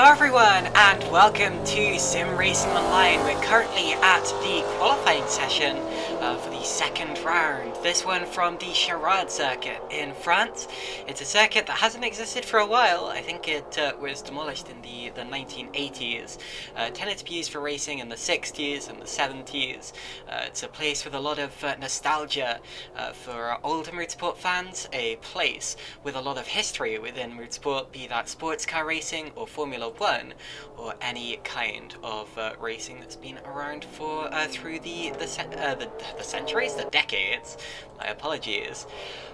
Hello everyone and welcome to Sim Racing Online. We're currently at the qualifying session for the second round. This one from the Charade circuit in France. It's a circuit that hasn't existed for a while. I think it was demolished in the 1980s. Tended to be used for racing in the 60s and the 70s. It's a place with a lot of nostalgia for older motorsport fans. A place with a lot of history within motorsport, be that sports car racing or Formula One, or any kind of racing that's been around for through the centuries, the decades. My apologies.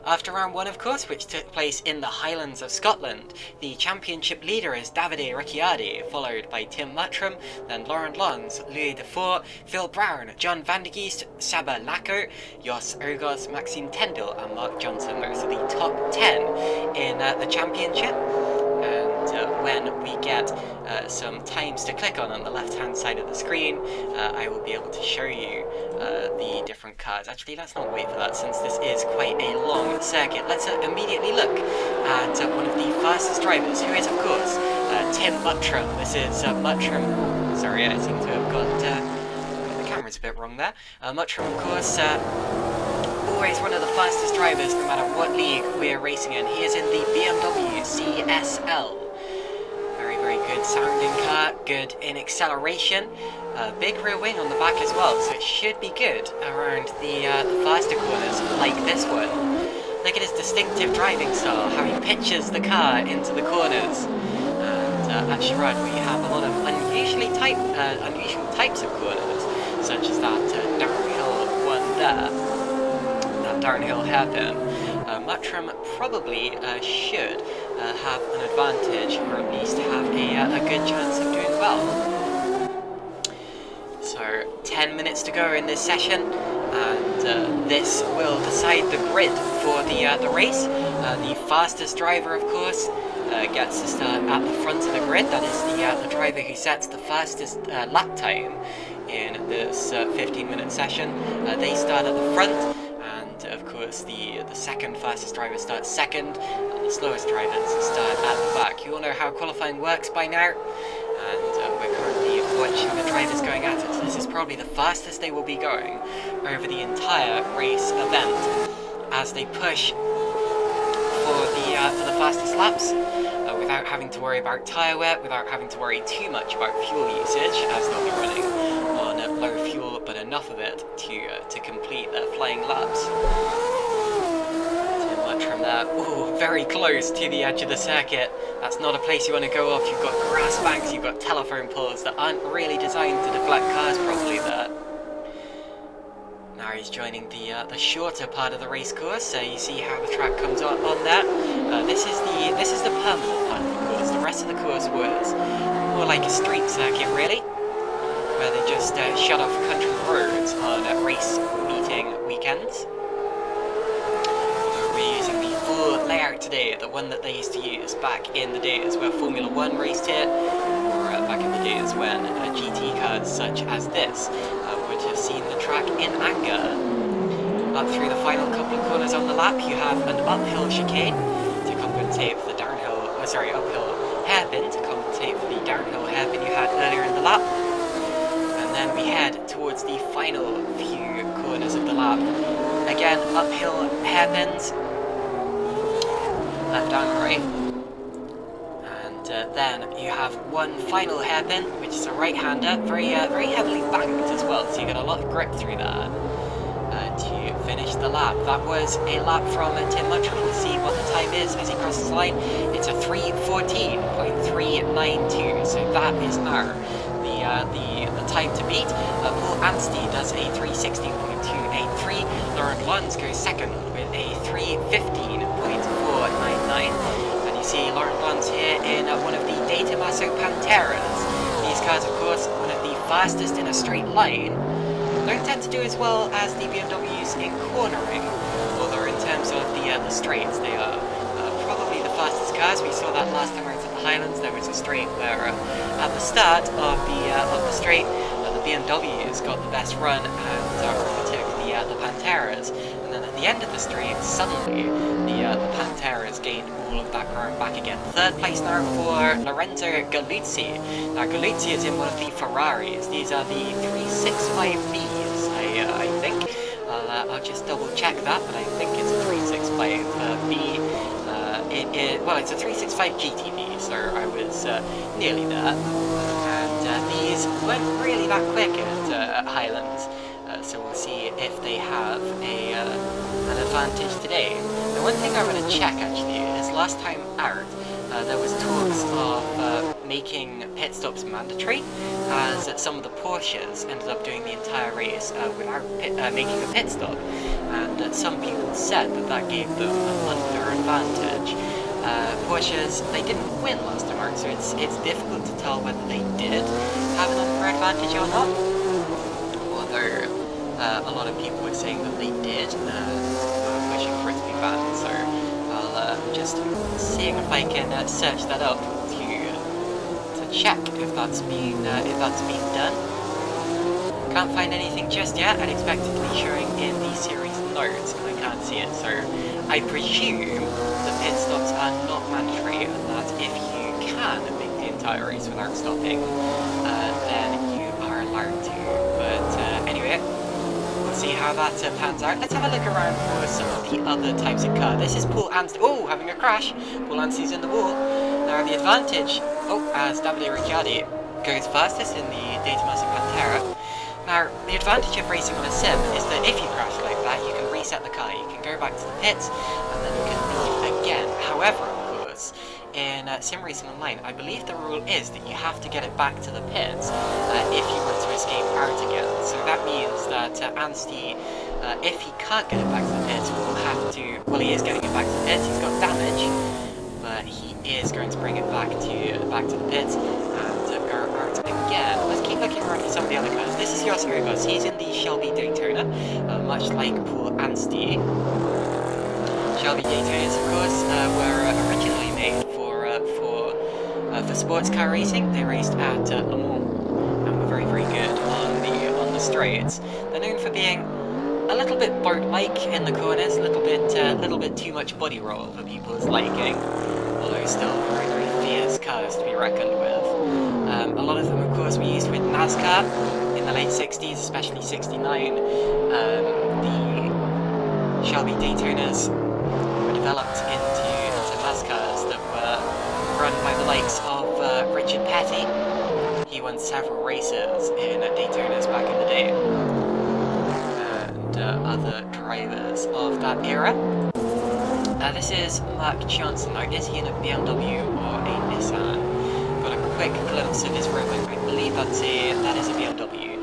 After round one, of course, which took place in the Highlands of Scotland, the championship leader is Davide Ricciardi, followed by Tim Muttram, then Laurent Lons, Louis Defort, Phil Brown, John Van de Geest, Saba Lacko, Jos Urgos, Maxime Tendel, and Mark Johnson. Those are the top 10 in the championship. And when we get some times to click on the left-hand side of the screen, I will be able to show you the different cars. Actually, let's not wait for that, since this is quite a long circuit. Let's immediately look at one of the fastest drivers, who is, of course, Tim Muttram. This is Muttram. Sorry, I seem to have got the cameras a bit wrong there. Muttram, of course, always one of the fastest drivers, no matter what league we're racing in. He is in the BMW CSL. Very good sounding car, good in acceleration, big rear wing on the back as well, so it should be good around the faster corners like this one. Look at his distinctive driving style, how he pitches the car into the corners. And at Charade we have a lot of unusual types of corners, such as that downhill one there, that downhill hairpin. Muttram probably should have an advantage, or at least have a good chance of doing well. So 10 minutes to go in this session, and this will decide the grid for the race. The fastest driver, of course, gets to start at the front of the grid. That is the driver who sets the fastest lap time in this 15-minute session. They start at the front. Of course, the second fastest driver starts second, and the slowest drivers start at the back. You all know how qualifying works by now, and we're currently watching the drivers going at it. So this is probably the fastest they will be going over the entire race event, as they push for the fastest laps, without having to worry about tyre wear, without having to worry too much about fuel usage, as they'll be running on low fuel, but enough of it to complete their flying laps. Tim Muttram there, ooh, very close to the edge of the circuit. That's not a place you want to go off. You've got grass banks, you've got telephone poles that aren't really designed to deflect cars properly there. Now he's joining the shorter part of the race course, so you see how the track comes on there. This is the permanent part of the course. The rest of the course was more like a street circuit, really, where they just shut off country roads on race meeting weekends. Although we're using the full layout today, the one that they used to use back in the days where Formula One raced here, or back in the days when GT cars such as this would have seen the track in anger. Up through the final couple of corners on the lap, you have an uphill chicane to compensate for the uphill hairpin to compensate for the downhill hairpin you had earlier in the lap. And then we head towards the final few corners of the lap. Again, uphill hairpins, left and right. And then you have one final hairpin, which is a right-hander, very heavily banked as well, so you get a lot of grip through that to finish the lap. That was a lap from Tim Muttram. We'll see what the time is as he crosses the line. It's a 3:14.392, so that is now the time to beat. Paul Anstey does a 3:16.283. Laurent Lons goes second with a 3:15.499. And you see Laurent Lons here in one of the De Tomaso Panteras. These cars, of course, one of the fastest in a straight line. Don't tend to do as well as the BMWs in cornering, although in terms of the straights, they are probably the fastest cars. We saw that last time I was at the Highlands. There was a straight where at the start of the straight, the BMWs got the best run and overtook the the Panteras, and then at the end of the straight, suddenly the Panteras gained all of that ground back again. Third place now for Lorenzo Galuzzi. Now Galuzzi is in one of the Ferraris. These are the 365Bs, I think. I'll just double check that, but I think it's a 365B. Well, it's a 365 GTB, so I was nearly there. And these weren't really that quick at Highlands, so we'll see if they have an advantage today. The one thing I want to check actually is last time out there was talks of making pit stops mandatory, as some of the Porsches ended up doing the entire race without making a pit stop, and some people said that gave them an unfair advantage. Porsches, they didn't win last time out, so it's difficult to tell whether they did have an unfair advantage or not, although a lot of people were saying that they did, pushing for it to be banned, so I'll just seeing if I can search that up to check if that's been done. Can't find anything just yet. I'd expect it to be showing in the series notes, and I can't see it, so I presume the pit stops are not mandatory, and that if you can make the entire race without stopping, then you are allowed to. But anyway, we'll see how that pans out. Let's have a look around for some of the other types of car. This is Paul Anstey. Oh, having a crash. Paul Anstey's in the wall. Now the advantage, as Davide Ricciardi goes fastest in the Data Master Pantera. Now, the advantage of racing on a sim is that if you crash like that, you can reset the car, you can go back to the pits, and then you can leave again. However, of course, in SimRacingOnline, I believe the rule is that you have to get it back to the pits if you want to escape out again. So that means that Anstey, if he can't get it back to the pits, will have to, well, he is getting it back to the pits, he's got damage, but he is going to bring it back to the pits, and go out again. Let's keep looking around for some of the other cars. This is Jos Urbas. He's in the Shelby Daytona, much like Paul Anstey. Shelby Daytonas, of course, were originally made for sports car racing. They raced at Le Mans and were very, very good on the straights. They're known for being a little bit boat-like in the corners, a little bit too much body roll for people's liking, although still very, very fierce cars to be reckoned with. A lot of them, of course, were used with NASCAR in the late 60s, especially 69. The Shelby Daytonas were developed into NASCARs that were run by the likes of Richard Petty. He won several races in Daytonas back in the day, and other drivers of that era. This is Mark Johnson. Now, is he in a BMW or a Nissan? Got a quick glimpse of his ribbon. I believe that is a BMW.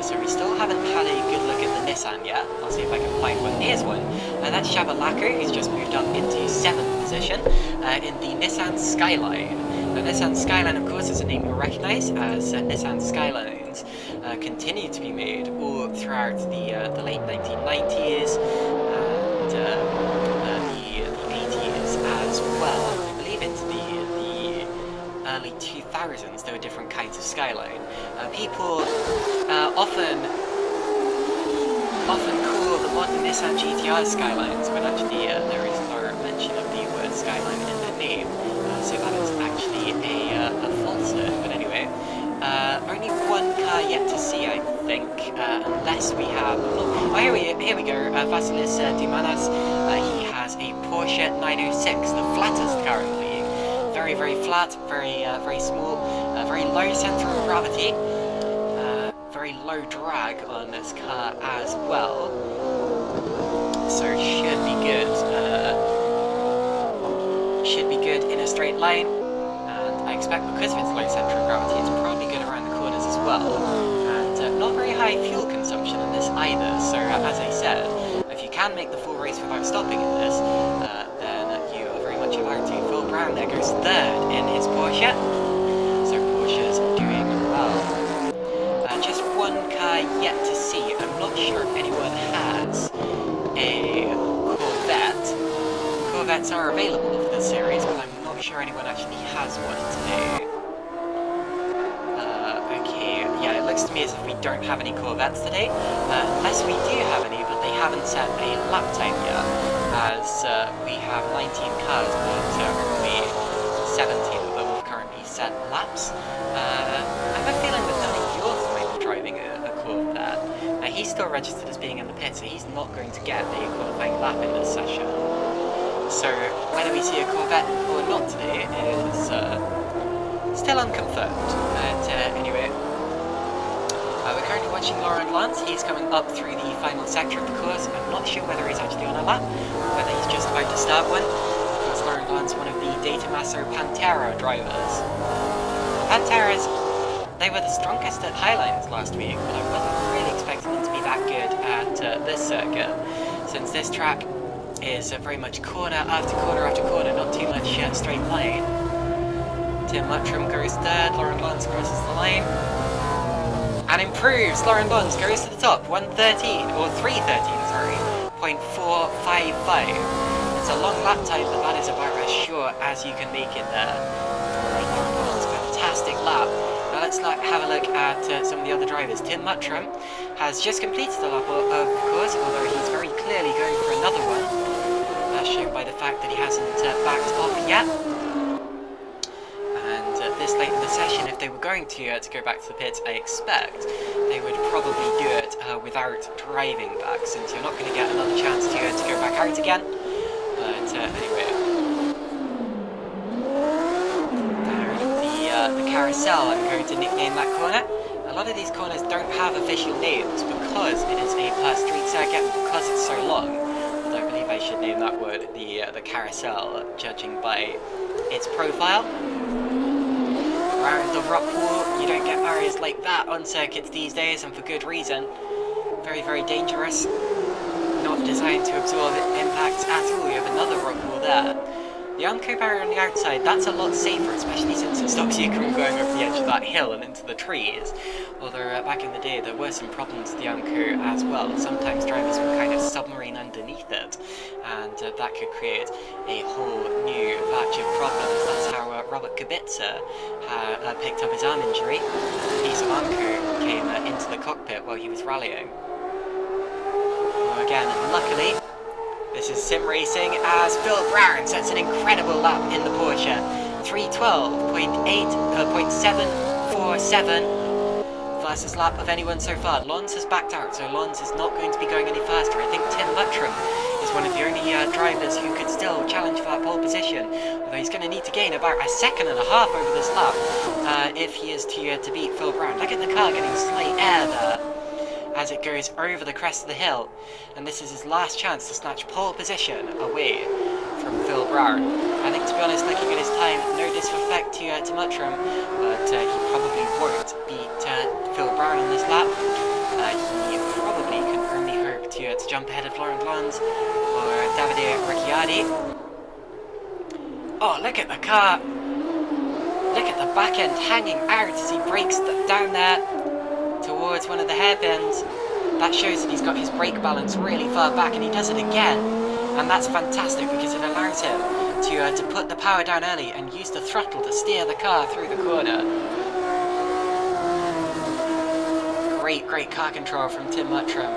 So we still haven't had a good look at the Nissan yet. I'll see if I can find one. Here's one. That's Shabalako, who's just moved up into 7th position in the Nissan Skyline. The Nissan Skyline, of course, is a name you'll recognise, as Nissan Skylines continue to be made all throughout the late 1990s and the 80s as well. I believe into the early 2000s there were different kinds of Skyline. People often call the modern Nissan GTR Skylines, but actually there is no mention of the word Skyline in the name, so that is actually a falsehood. But anyway, only one car yet to see, I think, unless we have... Oh, here we go, Vasilis Dimanas. He has a Porsche 906, the flattest car in the league. Very, very flat, very small, very low centre of gravity, very low drag on this car as well, so should be good. Should be good in a straight line, and I expect because of its low centre of gravity, it's probably good around the corners as well, and not very high fuel consumption in this either. So as I said, if you can make the full race without stopping in this, then you are very much allowed to. Phil Brown there goes third in his Porsche, so Porsche's doing well. Just one car yet to see. I'm not sure if anyone has a Corvette. Corvettes are available for this series, but I'm not sure anyone actually has one today. Okay, yeah, it looks to me as if we don't have any Corvettes today, unless we do have any, but they haven't set a lap time yet, as we have 19 cars, but only 17 of them have currently set laps. I have a feeling that Danny Yorth might be driving a Corvette. Now, he's still registered as being in the pit, so he's not going to get a qualifying lap in this session. So whether we see a Corvette or not today is still unconfirmed. But anyway, we're currently watching Laurent Lance. He's coming up through the final sector of the course. I'm not sure whether he's actually on a lap, or whether he's just about to start one. Of course, Laurent Lance, one of the Data Master Pantera drivers. Panteras, they were the strongest at Highlands last week, but I wasn't really expecting them to be that good at this circuit, since this track is very much corner after corner after corner, not too much straight line. Tim Muttram goes third, Laurent Lance crosses the line and improves. Laurent Lance goes to the top, 1:13 or 3:13, sorry, 0.455. It's a long lap time, but that is about as sure as you can make it there for Laurent Lance. Fantastic lap. Now let's have a look at some of the other drivers. Tim Muttram has just completed the lap, of course, although he's very clearly going for another one, as shown by the fact that he hasn't backed off yet. This late in the session, if they were going to go back to the pits, I expect they would probably do it without driving back, since you're not going to get another chance to go back out again. But anyway, the carousel, I'm going to nickname that corner. A lot of these corners don't have official names because it is a per street circuit and because it's so long. Although I believe I should name that word the carousel, judging by its profile. Around the rock wall, you don't get areas like that on circuits these days, and for good reason. Very, very dangerous. Not designed to absorb impacts at all. You have another rock wall there. The Armco barrier on the outside, that's a lot safer, especially since it stops you from going over the edge of that hill and into the trees. Although back in the day there were some problems with the Armco as well. Sometimes drivers would kind of submarine underneath it, and that could create a whole new batch of problems. That's how Robert Kubica picked up his arm injury. A piece of Armco came into the cockpit while he was rallying. Well, again, luckily, this is sim racing as Phil Brown sets an incredible lap in the Porsche. 3:12.747. Fastest lap of anyone so far. Lons has backed out, so Lons is not going to be going any faster. I think Tim Muttram is one of the only drivers who could still challenge for that pole position, although he's going to need to gain about a second and a half over this lap if he is to beat Phil Brown. Look at the car getting slight air there as it goes over the crest of the hill, and this is his last chance to snatch pole position away from Phil Brown. I think, to be honest, looking at his time, no disrespect to Muttram, but he probably won't beat Phil Brown on this lap. He probably can only hope to jump ahead of Laurent Lance or Davide Ricciardi. Oh, look at the car! Look at the back end hanging out as he brakes down there towards one of the hairpins. That shows that he's got his brake balance really far back, and he does it again. And that's fantastic because it allows him to put the power down early and use the throttle to steer the car through the corner. Great car control from Tim Muttram.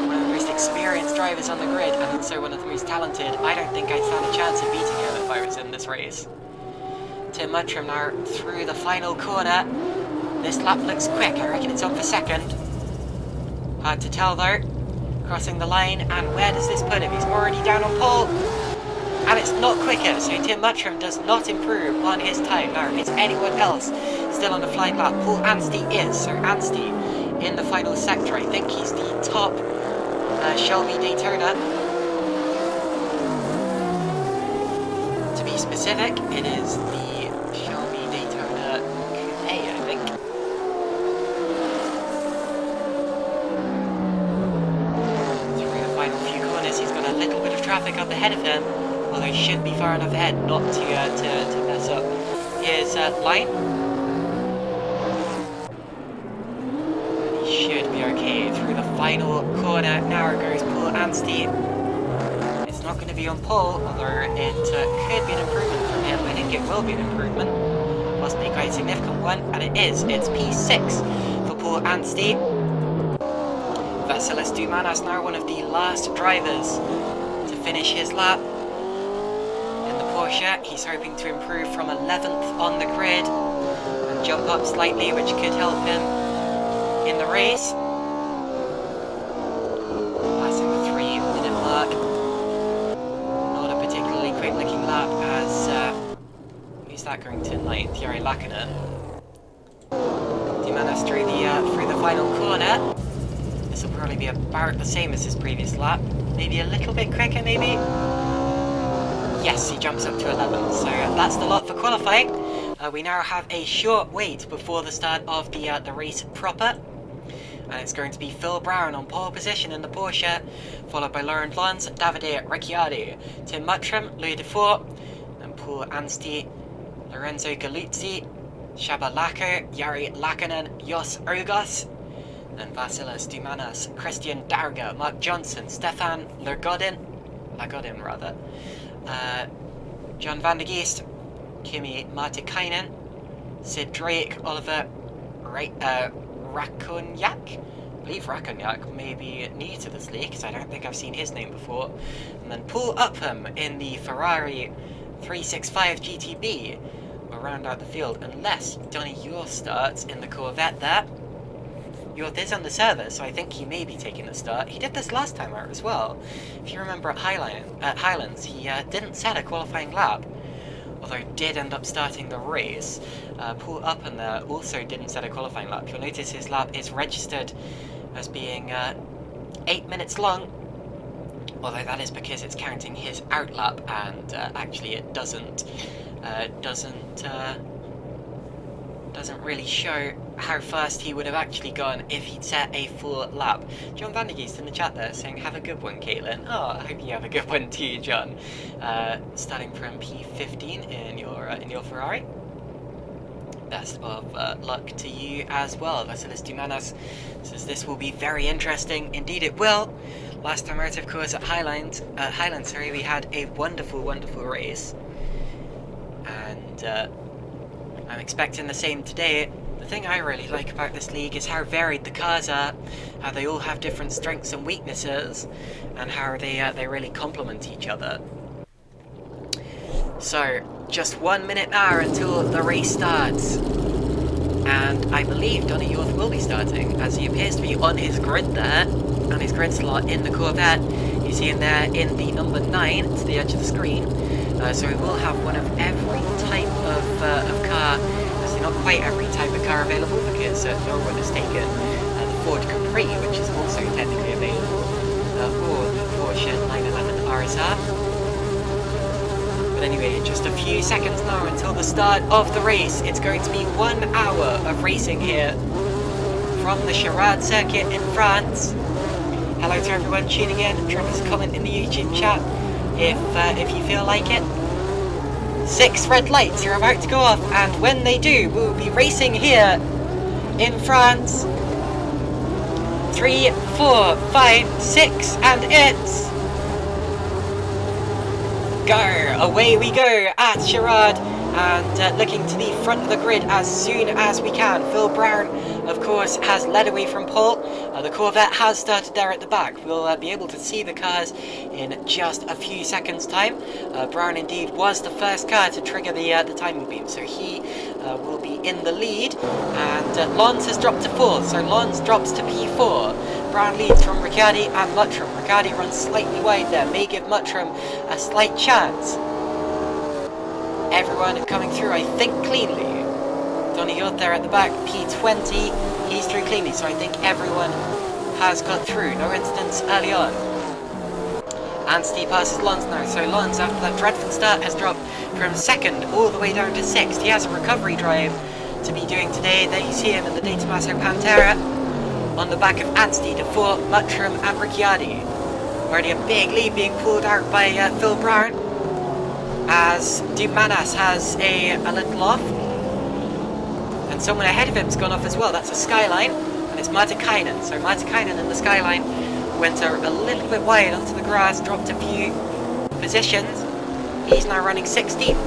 One of the most experienced drivers on the grid, and also one of the most talented. I don't think I'd stand a chance of beating him if I was in this race. Tim Muttram now through the final corner. This lap looks quick. I reckon it's on for second. Hard to tell though. Crossing the line, and where does this put him? He's already down on pole, and it's not quicker, so Tim Muttram does not improve on his time. Now, is anyone else still on a flying lap? Paul Anstey is, so Anstey in the final sector. I think he's the top Shelby Daytona. To be specific, it is the Shelby Daytona Coupe, I think. He's got a little bit of traffic up ahead of him, although he should be far enough ahead not to mess up his line. And he should be okay through the final corner. Now goes Paul Anstey. It's not going to be on pole, although it could be an improvement from him. I think it will be an improvement, possibly quite a significant one, and it is. It's P6 for Paul Anstey. Vasilis Doumanas now one of the last drivers to finish his lap. In the Porsche, he's hoping to improve from 11th on the grid and jump up slightly, which could help him in the race. Passing the 3-minute mark. Not a particularly quick looking lap as, who's that going to 9th? Jari Lackinen. Doumanas through the final corner. This will probably be about the same as his previous lap. Maybe a little bit quicker, maybe? Yes, he jumps up to 11th, so that's the lot for qualifying. We now have a short wait before the start of the race proper. And it's going to be Phil Brown on pole position in the Porsche, followed by Laurent Lons, Davide Ricciardi, Tim Muttram, Louis Dufour, and Paul Anstey, Lorenzo Galuzzi, Shaba Lacko, Jari Lackinen, Jos Ogas, and Vasilis Doumanas, Christian Darga, Mark Johnson, Stefan Lagodin, John van der Geest, Kimi Martikainen, Sid Drake, Oliver Rakonyak. I believe Rakonyak may be new to this league, because I don't think I've seen his name before. And then Paul Upham in the Ferrari 365 GTB will round out the field, unless Donny Yor starts in the Corvette there. Yor is on the service, so I think he may be taking the start. He did this last time out as well. If you remember at Highlands, he didn't set a qualifying lap, although did end up starting the race. Paul Upham there also didn't set a qualifying lap. You'll notice his lap is registered as being 8 minutes long, although that is because it's counting his out lap, and actually it doesn't really show how fast he would have actually gone if he'd set a full lap. John van der Geest in the chat there saying, have a good one, Caitlin. Oh, I hope you have a good one too, John. Starting from P15 in your Ferrari. Best of luck to you as well. Vasilis Doumanas says this will be very interesting. Indeed it will. Last time out, of course, at Highlands, we had a wonderful, wonderful race. And I'm expecting the same today. The thing I really like about this league is how varied the cars are, how they all have different strengths and weaknesses, and how they really complement each other. So, just 1 minute now until the race starts. And I believe Donny Yorth will be starting, as he appears to be on his grid there, and his grid slot in the Corvette. You see him there in the number 9 to the edge of the screen. So we will have one of every type of car. Actually, not quite every type of car available, because no one has taken the Ford Capri, which is also technically available, or the Porsche 911 RSR. But anyway, just a few seconds now until the start of the race. It's going to be 1 hour of racing here from the Charade circuit in France. Hello to everyone tuning in. Drop us a comment in the YouTube chat if you feel like it. 6 red lights are about to go off, and when they do, we'll be racing here in France. 3, 4, 5, 6, and it's go! Away we go at Charade, and looking to the front of the grid as soon as we can. Phil Brown, of course, has led away from pole. The Corvette has started there at the back. We'll be able to see the cars in just a few seconds' time. Brown indeed was the first car to trigger the timing beam, so he will be in the lead. And Lons has dropped to 4th, so Lons drops to P4. Brown leads from Ricciardi and Muttram. Ricciardi runs slightly wide there, may give Muttram a slight chance. Everyone coming through, I think, cleanly. Donny Yorth there at the back, P20, he's through cleanly, so I think everyone has got through. No incidents early on. Anstey passes Lons now, so Lons, after that dreadful start, has dropped from 2nd all the way down to 6th. He has a recovery drive to be doing today. There you see him in the De Tomaso Pantera, on the back of Anstey, Dufour, Muttram and Ricciardi. Already a big lead being pulled out by Phil Brown, as Doumanas has a little off. And someone ahead of him's gone off as well. That's a Skyline, and it's Martikainen. So Martikainen in the Skyline went a little bit wide onto the grass, dropped a few positions. He's now running 16th.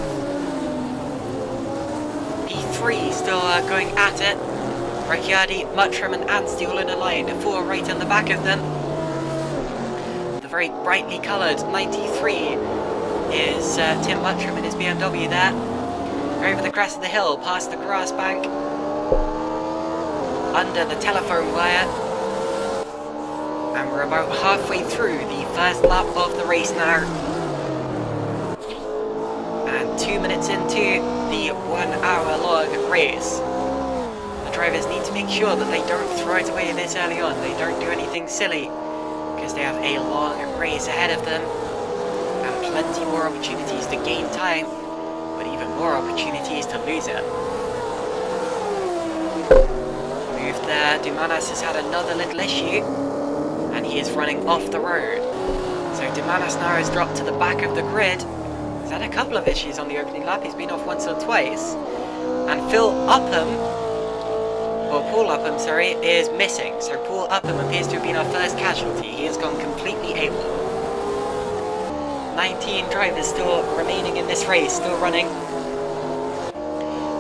P3 still going at it. Ricciardi, Muttram and Anstey all in a line. 4 right on the back of them. very brightly coloured 93 is Tim Muttram in his BMW there. Over the crest of the hill, past the grass bank, under the telephone wire. And we're about halfway through the first lap of the race now. And 2 minutes into the 1 hour long race. The drivers need to make sure that they don't throw it away this early on. They don't do anything silly, because they have a long race ahead of them. And plenty more opportunities to gain time, but even more opportunities to lose it. Move there, Dumanas has had another little issue. And he is running off the road. So Dumanas now has dropped to the back of the grid. He's had a couple of issues on the opening lap. He's been off once or twice. And Paul Upham, sorry, is missing. So Paul Upham appears to have been our first casualty. He has gone completely AWOL. 19 drivers still remaining in this race, still running.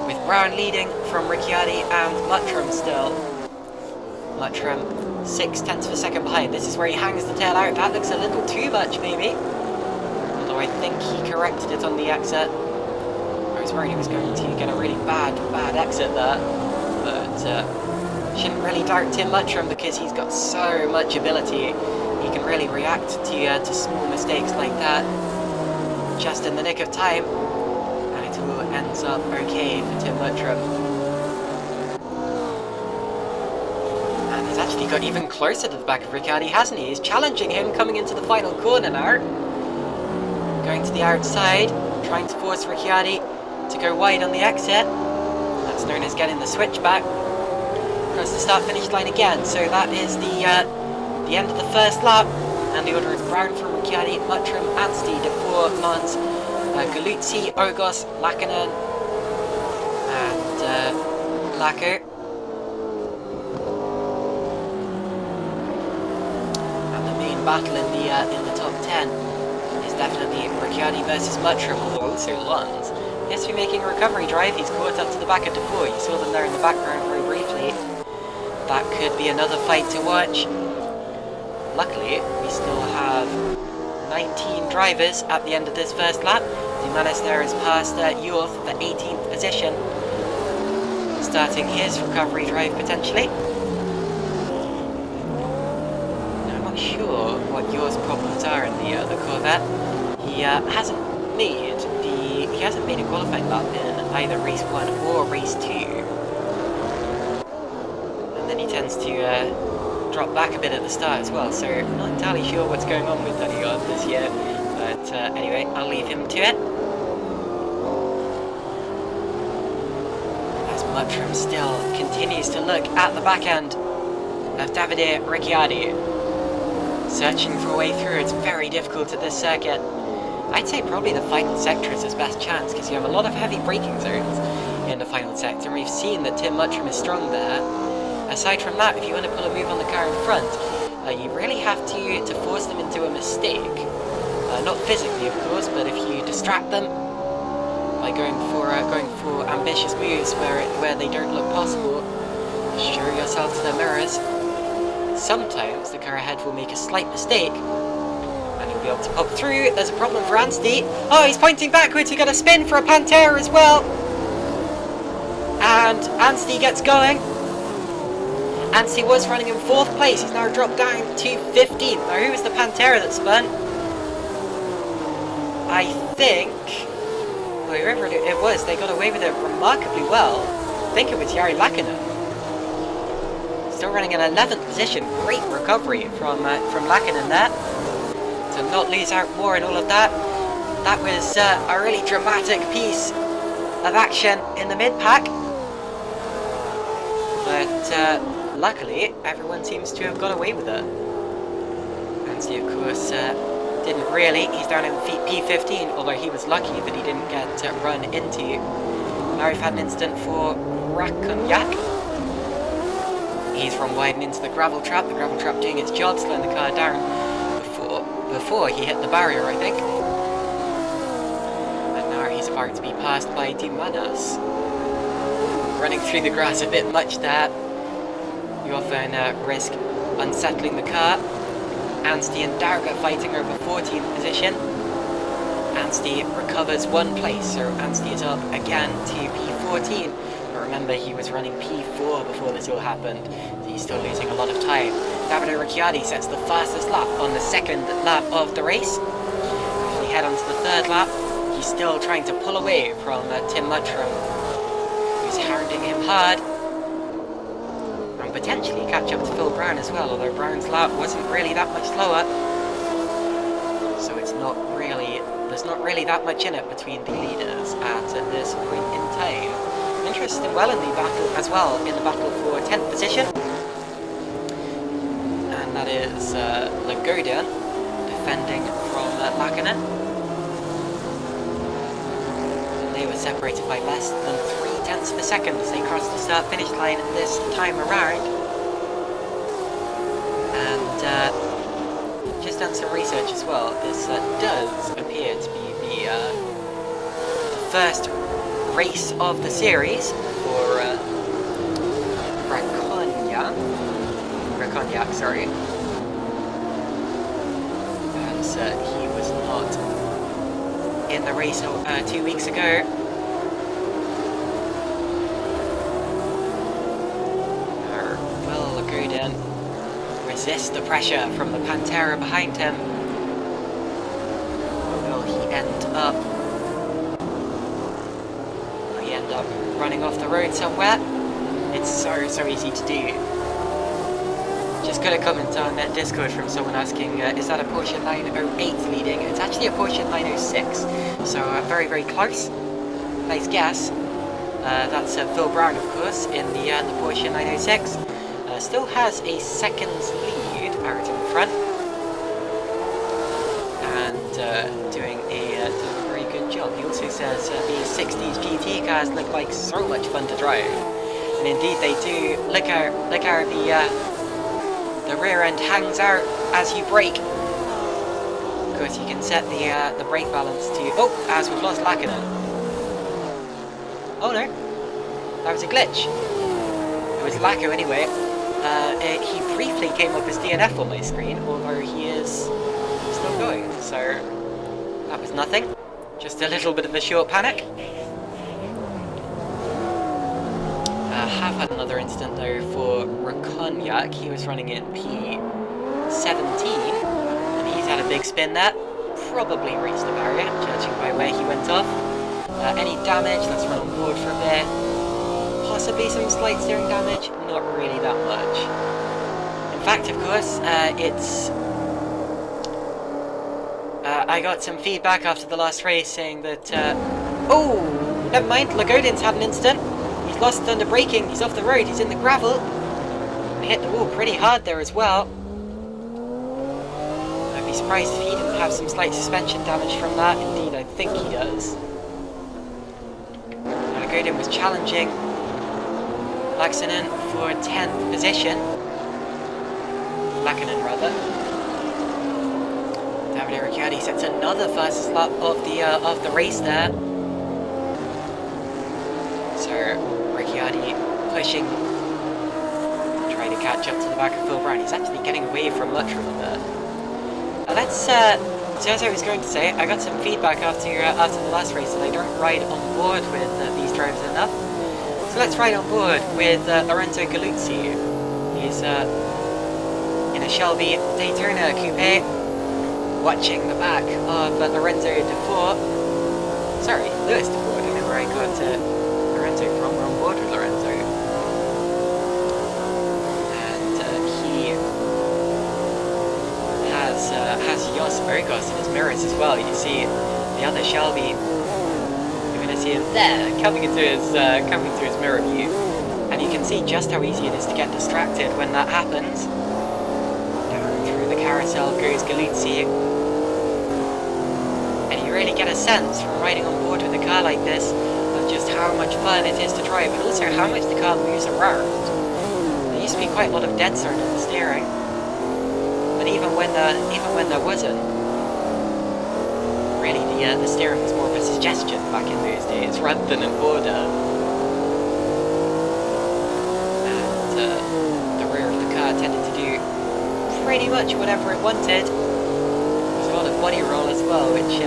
With Brown leading from Ricciardi and Muttram still. Muttram 0.6 of a second behind. This is where he hangs the tail out. That looks a little too much, maybe. Although I think he corrected it on the exit. I was worried he was going to get a really bad exit there. But shouldn't really doubt Tim Muttram, because he's got so much ability. He can really react to small mistakes like that just in the nick of time. And it all ends up okay for Tim Muttram. He's actually got even closer to the back of Ricciardi, hasn't he? He's challenging him coming into the final corner now. Going to the outside, trying to force Ricciardi to go wide on the exit. That's known as getting the switchback. Across the start-finish line again. So that is the end of the first lap. And the order is Brown from Ricciardi, Muttram, Anstey, De Vore, Mons, Galuzzi, Ogos, Lackinen, and Lacko. Battle in the top 10 is definitely Ricciardi versus Muttram, although also Lons. He has to be making a recovery drive. He's caught up to the back of De Vore. You saw them there in the background very briefly. That could be another fight to watch. Luckily, we still have 19 drivers at the end of this first lap. Dumanas there has passed Yorth for 18th position, starting his recovery drive potentially. Sure what yours problems are in the Corvette. He hasn't made a qualifying lap in either race 1 or race 2, and then he tends to drop back a bit at the start as well. So I'm not entirely sure what's going on with Danny Yard this year, but anyway, I'll leave him to it. As Muttram still continues to look at the back end of Davide Ricciardi. Searching for a way through. It's very difficult at this circuit. I'd say probably the final sector is his best chance, because you have a lot of heavy braking zones in the final sector, and we've seen that Tim Muttram is strong there. Aside from that, if you want to pull a move on the car in front, you really have to force them into a mistake. Not physically, of course, but if you distract them by going for ambitious moves where they don't look possible, show yourself to the mirrors. Sometimes the car ahead will make a slight mistake, and you'll be able to pop through. There's a problem for Anstey. Oh, he's pointing backwards. He got a spin for a Pantera as well. And Anstey gets going. Anstey was running in 4th place. He's now dropped down to 15th. Now, who was the Pantera that spun? I think, well, whoever it was, they got away with it remarkably well. I think it was Jari Lackinen. Still running in 11th position. Great recovery from Lackinen there, to not lose out more in all of that. That was a really dramatic piece of action in the mid-pack. But luckily, everyone seems to have got away with it. Anstey, of course, didn't really. He's down in P15, although he was lucky that he didn't get run into. Now we've had an incident for Rakonyak. He's run wide and into the gravel trap doing its job, slowing the car down before he hit the barrier, I think. And now he's about to be passed by Dumanas. Running through the grass a bit much there. You often risk unsettling the car. Anstey and Darga fighting over 14th position. Anstey recovers 1 place, so Anstey is up again to P14. But remember, he was running P4 before this all happened, so he's still losing a lot of time. Davide Ricciardi sets the fastest lap on the 2nd lap of the race. As we head on to the 3rd lap, he's still trying to pull away from Tim Muttram, who's hounding him hard. And potentially catch up to Phil Brown as well, although Brown's lap wasn't really that much slower. So it's not really, there's not really that much in it between the leaders at this point in time. Interesting well in the battle as well, in the battle for 10th position. And that is Lagodian defending from Lackinen. And they were separated by less than 0.3 of a second as they crossed the start-finish line this time around. And just done some research as well. This does appear to be the first race of the series for Rakonjak, sorry. As he was not in the race 2 weeks ago. Will Lagodian resist the pressure from the Pantera behind him? Or will he end up running off the road somewhere? It's so easy to do. Just got a comment on Discord from someone asking, is that a Porsche 908 leading? It's actually a Porsche 906, so very close. Nice guess. That's Phil Brown, of course, in the Porsche 906. Still has a second's lead out in front, and doing a very good job. He also says these 60s GT cars look like so much fun to drive, and indeed they do. Look how the rear end hangs out as you brake. Of course, you can set the brake balance to. Oh, as we've lost Lackinen. Oh no, that was a glitch. It was Lacko anyway. He briefly came up as DNF on my screen, although he is still going, so that was nothing. Just a little bit of a short panic. Have had another incident though for Rakonjak. He was running in P17, and he's had a big spin there. Probably reached the barrier, judging by where he went off. Any damage? Let's run on board for a bit. Possibly some slight steering damage, not really that much. In fact, of course, I got some feedback after the last race saying that, oh, never mind, Lagodian's had an incident. He's lost under braking, he's off the road, he's in the gravel. And he hit the wall pretty hard there as well. I'd be surprised if he didn't have some slight suspension damage from that. Indeed, I think he does. Lagodian was challenging Lackinen for 10th position. Lackinen, rather. Davide Ricciardi sets another fastest lap of the race there. So Ricciardi pushing to try to catch up to the back of Phil Brown. He's actually getting away from Muttram there. Let's so as I was going to say, I got some feedback after the last race that I don't ride on board with these drivers enough. So let's ride on board with Lorenzo Galuzzi. He's in a Shelby Daytona Coupe, watching the back of Lorenzo Dufour. Sorry, Lewis Dufour. I don't know where I got Lorenzo from. We're on board with Lorenzo. And he has Jos Burgos in his mirrors as well. You see the other Shelby. See him there, coming into his mirror view, and you can see just how easy it is to get distracted when that happens. Down through the carousel goes Galuzzi, and you really get a sense from riding on board with a car like this of just how much fun it is to drive, and also how much the car moves around. There used to be quite a lot of dead zone in the steering, but even when there wasn't, really the steering was more of a suggestion back in those days rather than an order. And the rear of the car tended to do pretty much whatever it wanted. There's a lot of body roll as well, which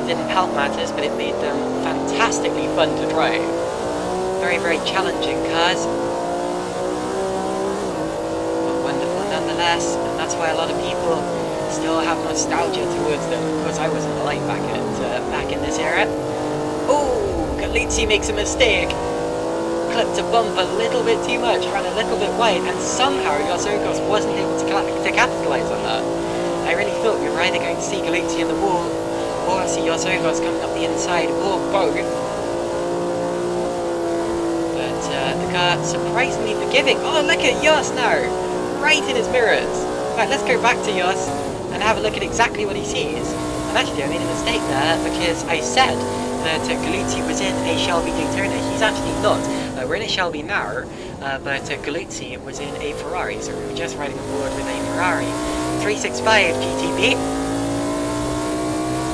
didn't help matters, but it made them fantastically fun to drive. Very, very challenging cars. But wonderful nonetheless, and that's why a lot of people still have nostalgia towards them. Of course, I wasn't alive back in this era. Oh, Galuzzi makes a mistake. Clipped a bump a little bit too much, ran a little bit wide, and somehow Yosokos wasn't able to capitalise on that. I really thought we were either going to see Galuzzi in the wall, or see Yosokos coming up the inside, or both. But the car surprisingly forgiving. Oh, look at Jos now! Right in his mirrors. Right, let's go back to Jos and have a look at exactly what he sees. And actually, I made a mistake there, because I said that Galuzzi was in a Shelby Daytona. He's actually not. We're in a Shelby now, but Galuzzi was in a Ferrari, so we were just riding aboard with a Ferrari 365 GTB.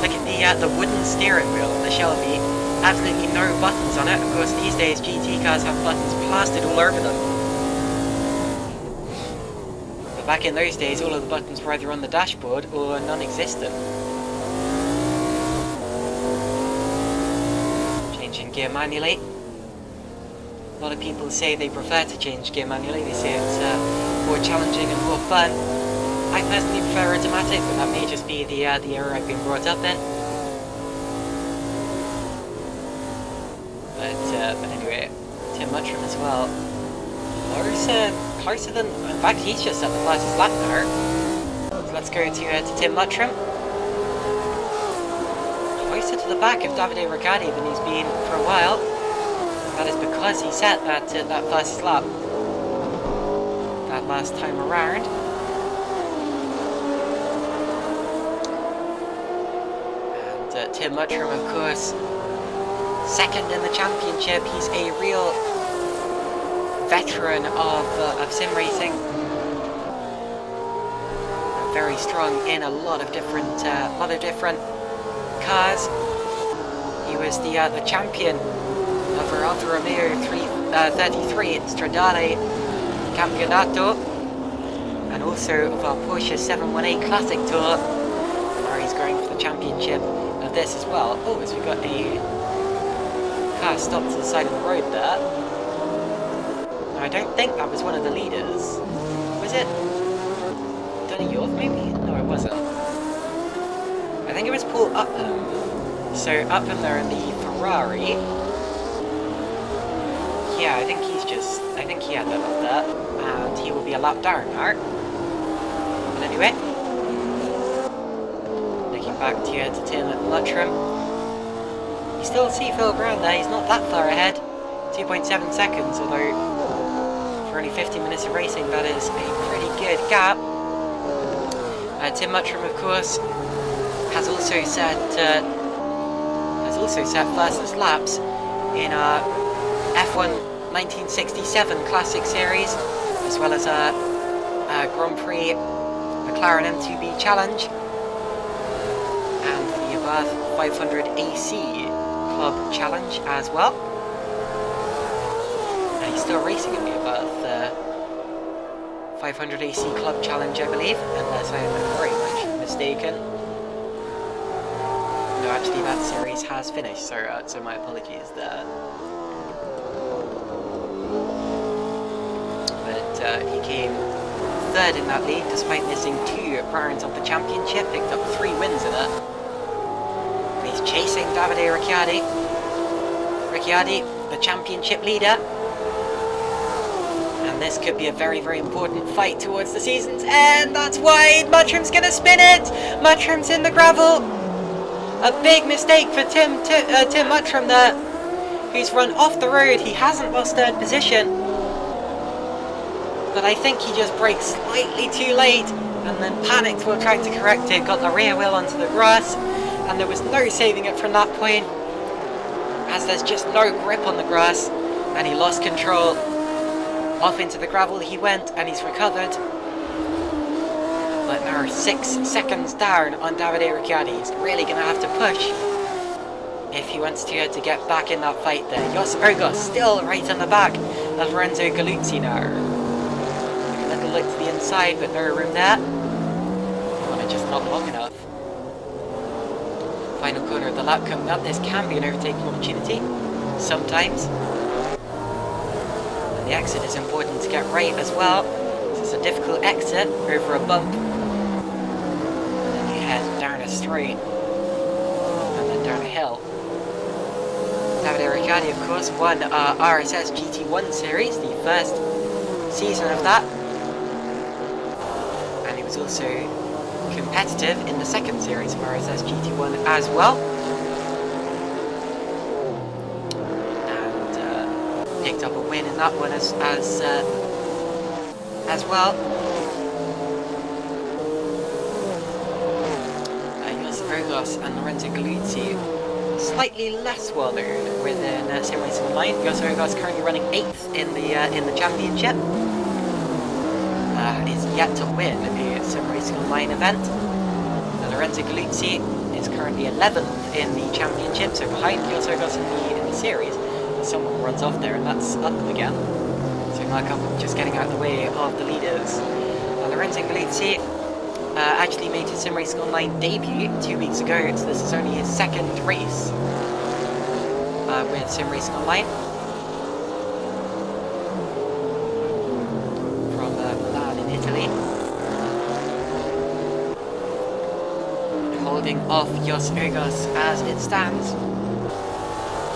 Look at the wooden steering wheel on the Shelby. Absolutely no buttons on it. Of course, these days GT cars have buttons plastered all over them. But back in those days, all of the buttons were either on the dashboard or non-existent. Changing gear manually. A lot of people say they prefer to change gear manually. They say it's more challenging and more fun. I personally prefer automatic, but that may just be the era I've been brought up in. But anyway, Tim Muttram as well. Closer than... In fact, he's just at the fastest lap now. So let's go to Tim Muttram. Closer to the back of Davide Ricciardi than he's been for a while. That is because he set that fastest lap that last time around. And Tim Muttram, of course, second in the championship. He's a real veteran of sim racing. Very strong in a lot of different cars. He was the champion of our Alfa Romeo 33 Stradale Campionato, and also of our Porsche 718 Classic Tour, where he's going for the championship of this as well. Oh, as we got a car stopped to the side of the road there. Now, I don't think that was one of the leaders. Was it? Danny York, maybe? No, it wasn't. I think it was Paul Upham. So Upham there in the Ferrari. Yeah, I think he had that up there, and he will be a lap down now. But anyway, looking back to Tim Muttram. He's still Seafield ground there, he's not that far ahead, 2.7 seconds, although for only 50 minutes of racing that is a pretty good gap. Tim Muttram, of course, has also set fastest laps in F1 1967 Classic Series, as well as a Grand Prix McLaren M2B Challenge, and the above 500 AC Club Challenge as well. And he's still racing in the above 500 AC Club Challenge, I believe, unless I am very much mistaken. No, actually that series has finished, so my apologies there. He came third in that league despite missing 2 rounds of the championship, picked up 3 wins in it. And he's chasing Davide Ricciardi. Ricciardi, the championship leader. And this could be a very, very important fight towards the season's end. That's wide. Muttram's going to spin it. Muttram's in the gravel. A big mistake for Tim Muttram there, who's run off the road. He hasn't lost third position, but I think he just braked slightly too late and then panicked while trying to correct it, got the rear wheel onto the grass, and there was no saving it from that point, as there's just no grip on the grass, and he lost control. Off into the gravel he went, and he's recovered. But now 6 seconds down on Davide Ricciardi. He's really going to have to push if he wants to get back in that fight there. Jos Ergos still right on the back of Lorenzo Galuzzi now. A little split to the inside, but no room there. Well, just not long enough. Final corner of the lap coming up. This can be an overtaking opportunity, sometimes. And the exit is important to get right as well. This is a difficult exit over a bump. And then you head down a straight, and then down a hill. Davide Ricciardi, of course, won RSS GT1 series, the first season of that. And he was also competitive in the second series of RSS GT1 as well. And picked up a win in that one as well. Jos Vergas and Lorenzo Galuzzi, slightly less well known within SimRacingOnline. Jos Vergas currently running 8th in the championship. Is yet to win a SimRacingOnline event. Lorenzo Galuzzi is currently 11th in the championship, so behind Jos Vergas in the series. Someone runs off there, and that's up again. So Mark Up just getting out of the way of the leaders. Lorenzo Galuzzi actually made his SimRacingOnline debut 2 weeks ago, so this is only his second race with SimRacingOnline. From Milan in Italy. Holding off Jos Vergas as it stands. I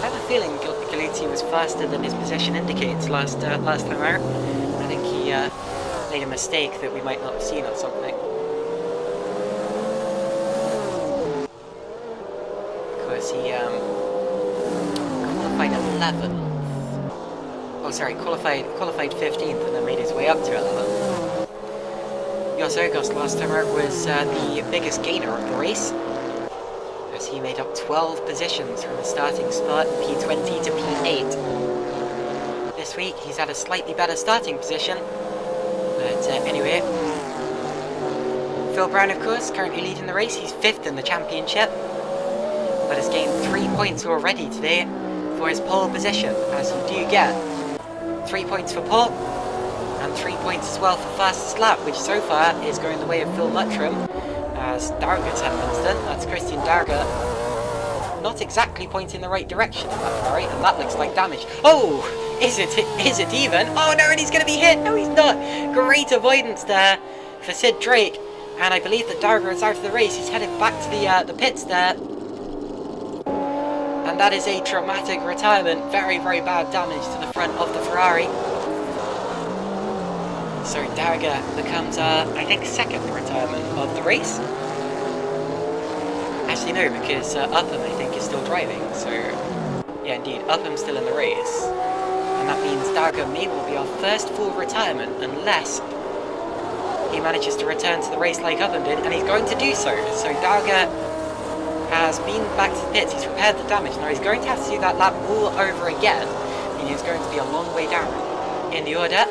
have a feeling Galuzzi was faster than his position indicates last time out. I think he made a mistake that we might not have seen or something. Because he qualified 11th. Oh, sorry, qualified 15th and then made his way up to 11th. Jos Vergas last time out was the biggest gainer of the race, as he made up 12 positions from the starting spot, P20 to P8. This week he's had a slightly better starting position, but anyway. Phil Brown, of course, currently leading the race. He's 5th in the championship, but has gained 3 points already today for his pole position, as you do get 3 points for pole, and 3 points as well for fastest lap, which so far is going the way of Phil Luttram, as Darga's had an incident. That's Christian Darga not exactly pointing the right direction in that Ferrari, and that looks like damage. Oh! Is it even? Oh no, and he's going to be hit! No, he's not! Great avoidance there for Sid Drake, and I believe that Darga is out of the race. He's headed back to the pits there. And that is a dramatic retirement. Very, very bad damage to the front of the Ferrari. So Darga becomes, I think, second retirement of the race. Actually, no, because Upham, I think, is still driving. So, yeah, indeed, Upham's still in the race. And that means Darga may well be our first full retirement, unless he manages to return to the race like Upham did, and he's going to do so. So Darga has been back to the pits, he's repaired the damage. Now he's going to have to do that lap all over again, and he's going to be a long way down in the order.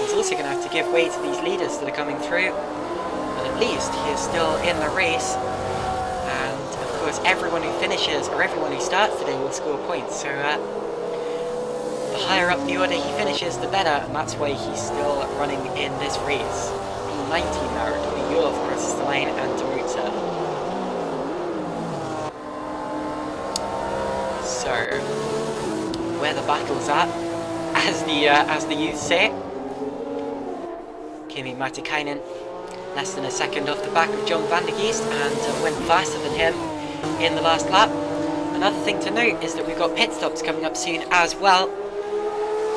He's also going to have to give way to these leaders that are coming through, but at least he is still in the race. And of course, everyone who finishes, or everyone who starts today, will score points. So the higher up the order he finishes, the better, and that's why he's still running in this race. P19 now, Yulov crosses the line, and Toruta. So, where the battle's at, as the youth say. Kimi Matikainen, less than a second off the back of John van der Geest, and went faster than him in the last lap. Another thing to note is that we've got pit stops coming up soon as well.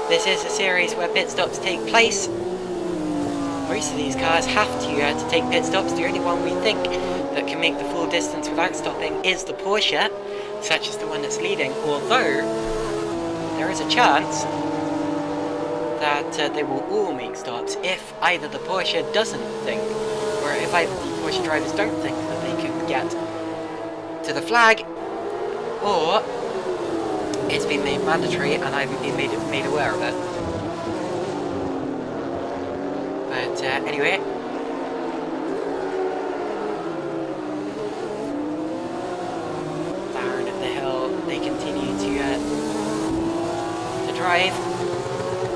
This is a series where pit stops take place. Most of these cars have to take pit stops. The only one we think that can make the full distance without stopping is the Porsche, such as the one that's leading, although there is a chance that they will all make stops if either the Porsche doesn't think, or if either the Porsche drivers don't think that they can get to the flag, or it's been made mandatory and I haven't been made aware of it. But anyway, down the hill they continue to drive.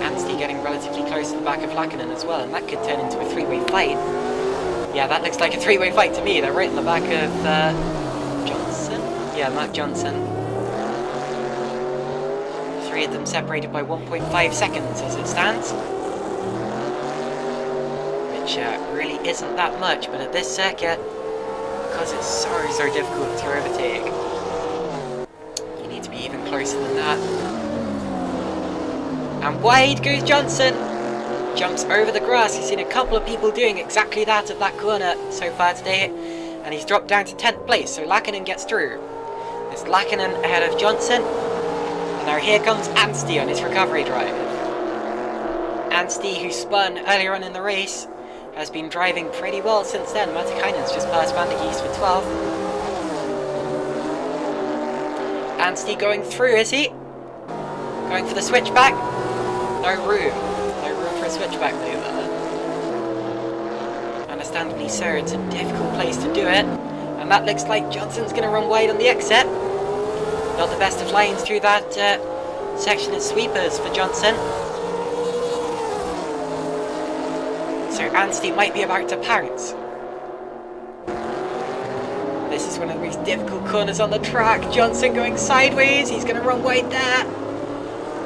Anstey getting relatively close to the back of Lackinen as well, and that could turn into a three-way fight. Yeah, that looks like a three-way fight to me. They're right in the back of Johnson? Yeah, Matt Johnson. Three of them separated by 1.5 seconds as it stands. Which really isn't that much, but at this circuit, because it's so difficult to overtake, you need to be even closer than that. And wide goes Johnson! Jumps over the grass. He's seen a couple of people doing exactly that at that corner so far today, and he's dropped down to 10th place, so Lackinen gets through. It's Lackinen ahead of Johnson, and now here comes Anstey on his recovery drive. Anstey, who spun earlier on in the race, has been driving pretty well since then. Matikainen's just passed Van der Geest for 12th. Anstey going through, is he? Going for the switchback? No room. For a switchback maneuver. Understandably so, it's a difficult place to do it, and that looks like Johnson's going to run wide on the exit. Not the best of lines through that section of sweepers for Johnson. So Anstey might be about to pounce. This is one of the most difficult corners on the track. Johnson going sideways, he's going to run wide there.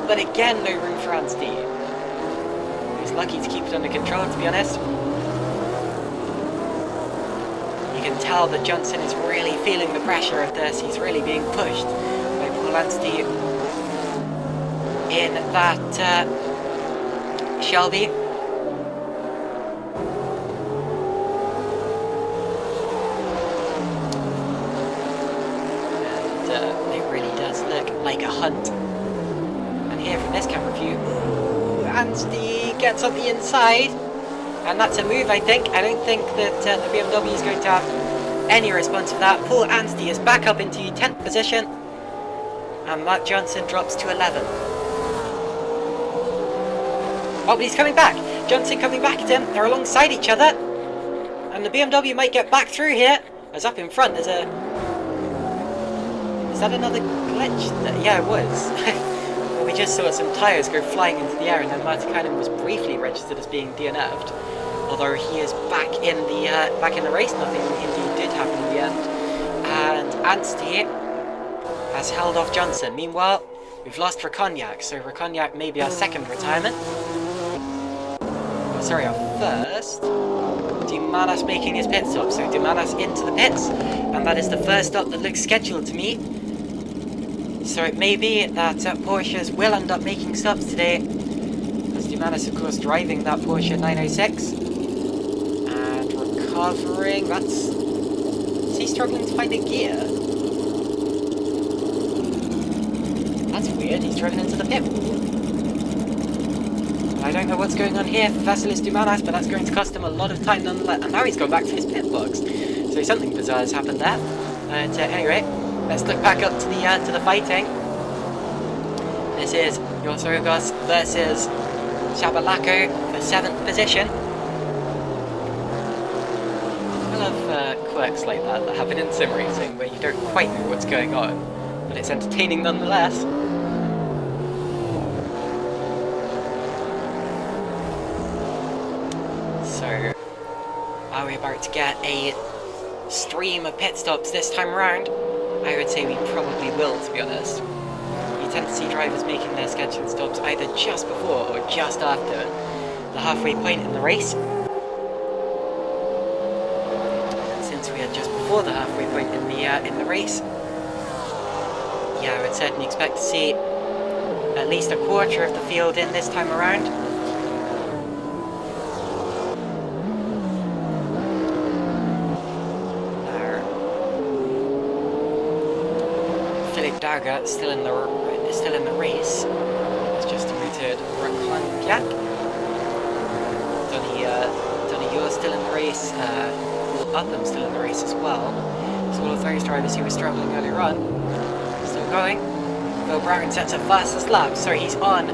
But again, no room for Anstey. Lucky to keep it under control, to be honest. You can tell that Johnson is really feeling the pressure of this. He's really being pushed by Paul Anstey in that Shelby. And it really does look like a hunt. And here from this camera view, Anstey gets on the inside, and that's a move, I think. I don't think that the BMW is going to have any response to that. Paul Anstey is back up into 10th position, and Matt Johnson drops to 11th. Oh, but he's coming back. Johnson coming back at him. They're alongside each other, and the BMW might get back through here. As up in front, there's a... Is that another glitch? Yeah, it was. We just saw some tyres go flying into the air, and then Matikainen was briefly registered as being DNF'd. Although he is back in the race, nothing indeed did happen in the end. And Anstey has held off Johnson. Meanwhile, we've lost Racognac, so Racognac may be our second retirement. Oh, sorry, our first. Dumanas making his pit stop, so Dumanas into the pits, and that is the first stop that looks scheduled to me. So it may be that Porsches will end up making stops today, as Dumanas, of course, driving that Porsche 906 and recovering. Is he struggling to find a gear? That's weird. He's driven into the pit. I don't know what's going on here for Vasilis Dumanas, but that's going to cost him a lot of time nonetheless. And now he's gone back to his pit box. So something bizarre has happened there. At any rate, let's look back up to the fighting. This is Yorsorgos versus Shabalako for 7th position. I love quirks like that happen in sim racing, where you don't quite know what's going on, but it's entertaining nonetheless. So, are we about to get a stream of pit stops this time around? I would say we probably will, to be honest. You tend to see drivers making their scheduled stops either just before or just after the halfway point in the race. And since we are just before the halfway point in the race, yeah, I would certainly expect to see at least a quarter of the field in this time around. Darga still in the race. It's just routed Racognac. Donny You're still in the race. Upham's still in the race as well. So all of those drivers who were struggling earlier on still going. Phil Brown sets a fastest lap, so he's on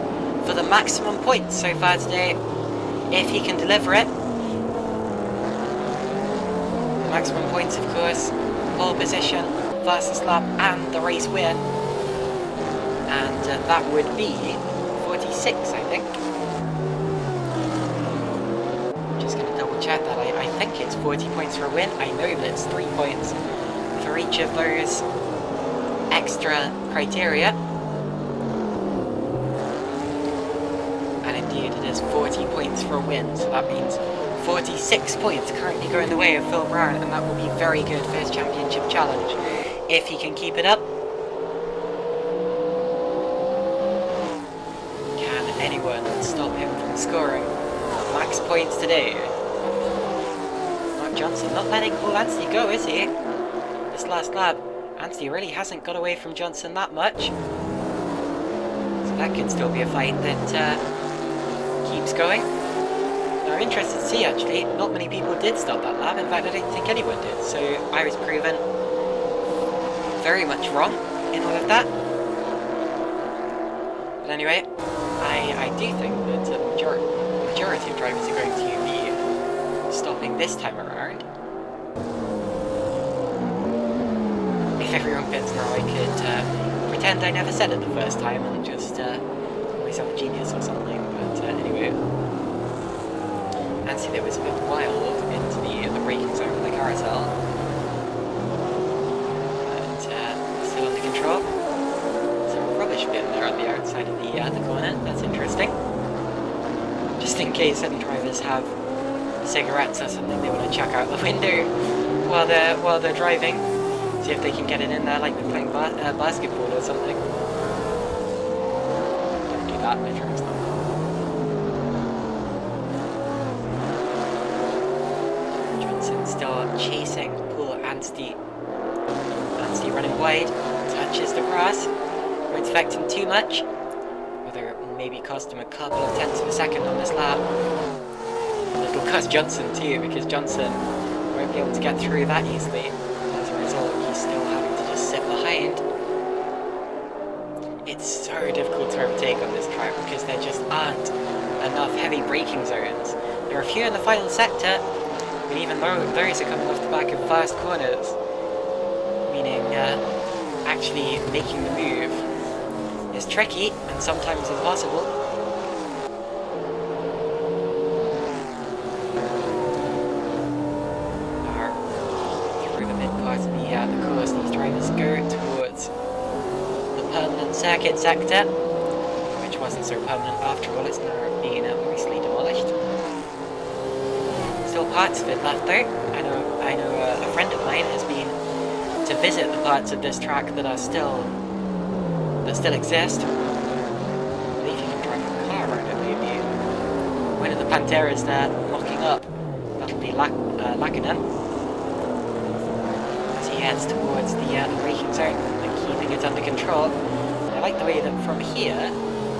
for the maximum points so far today, if he can deliver it. Maximum points, of course, pole position, fastest lap, and the race win. And that would be 46, I think. check that. I think it's 40 points for a win. I know that it's 3 points for each of those extra criteria. And indeed it is 40 points for a win, so that means 46 points currently going the way of Phil Brown, and that will be very good for his championship challenge if he can keep it up. Can anyone stop him from scoring max points today? Mark Johnson not letting Paul Anstey go, is he? This last lap, Anstey really hasn't got away from Johnson that much, so that could still be a fight that keeps going. I'm interested to see, actually, not many people did stop that lap. In fact, I don't think anyone did, so I was proven very much wrong in all of that. But anyway, I do think that the majority of drivers are going to be stopping this time around. If everyone pits now, I could pretend I never said it the first time and just call myself a genius or something, but anyway. Anstey there was a bit wild into the braking zone for the carousel, but still under control. Some rubbish bin there on the outside of the corner. That's interesting. Just in case any drivers have cigarettes or something they want to chuck out the window while they're driving. See if they can get it in there like they're playing basketball or something. Don't do that. My track's not cool. Still chasing Paul Anstey. Anstey running wide, touches the grass. Won't affect him too much, whether it will maybe cost him a couple of tenths of a second on this lap. It'll cost Johnson too, because Johnson won't be able to get through that easily. As a result, he's still having to just sit behind. It's so difficult to overtake on this track because there just aren't enough heavy braking zones. There are a few in the final sector, but even though those are coming off the back of fast corners, meaning actually making the move is tricky and sometimes impossible. Through the mid part of the course, these drivers go towards the permanent circuit sector, which wasn't so permanent after all. It's now being mostly demolished. Still parts of it left though. I know a friend of mine has been to visit the parts of this track that still exist. I believe you can drive a car around it maybe. One of the Panteras there locking up. That'll be Lackinen. As he heads towards the braking zone and keeping it under control. I like the way that from here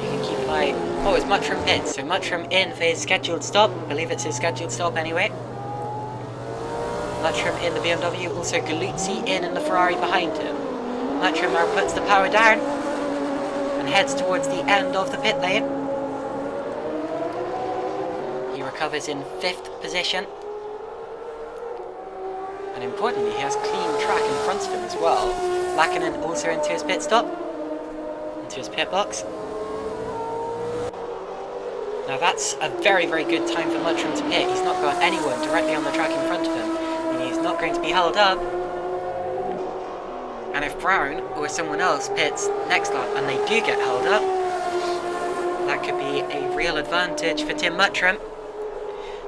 you can keep an eye. Oh, it's Muttram pits, so Muttram in for his scheduled stop. I believe it's his scheduled stop anyway. Muttram in the BMW, also Galuzzi in the Ferrari behind him. Muttram now puts the power down and heads towards the end of the pit lane. He recovers in 5th position. And importantly, he has clean track in front of him as well. Lackinen also into his pit stop, into his pit box. Now that's a very, very good time for Muttram to pit. He's not got anyone directly on the track in front of him, and he's not going to be held up. And if Brown or someone else pits next lap and they do get held up, that could be a real advantage for Tim Muttram.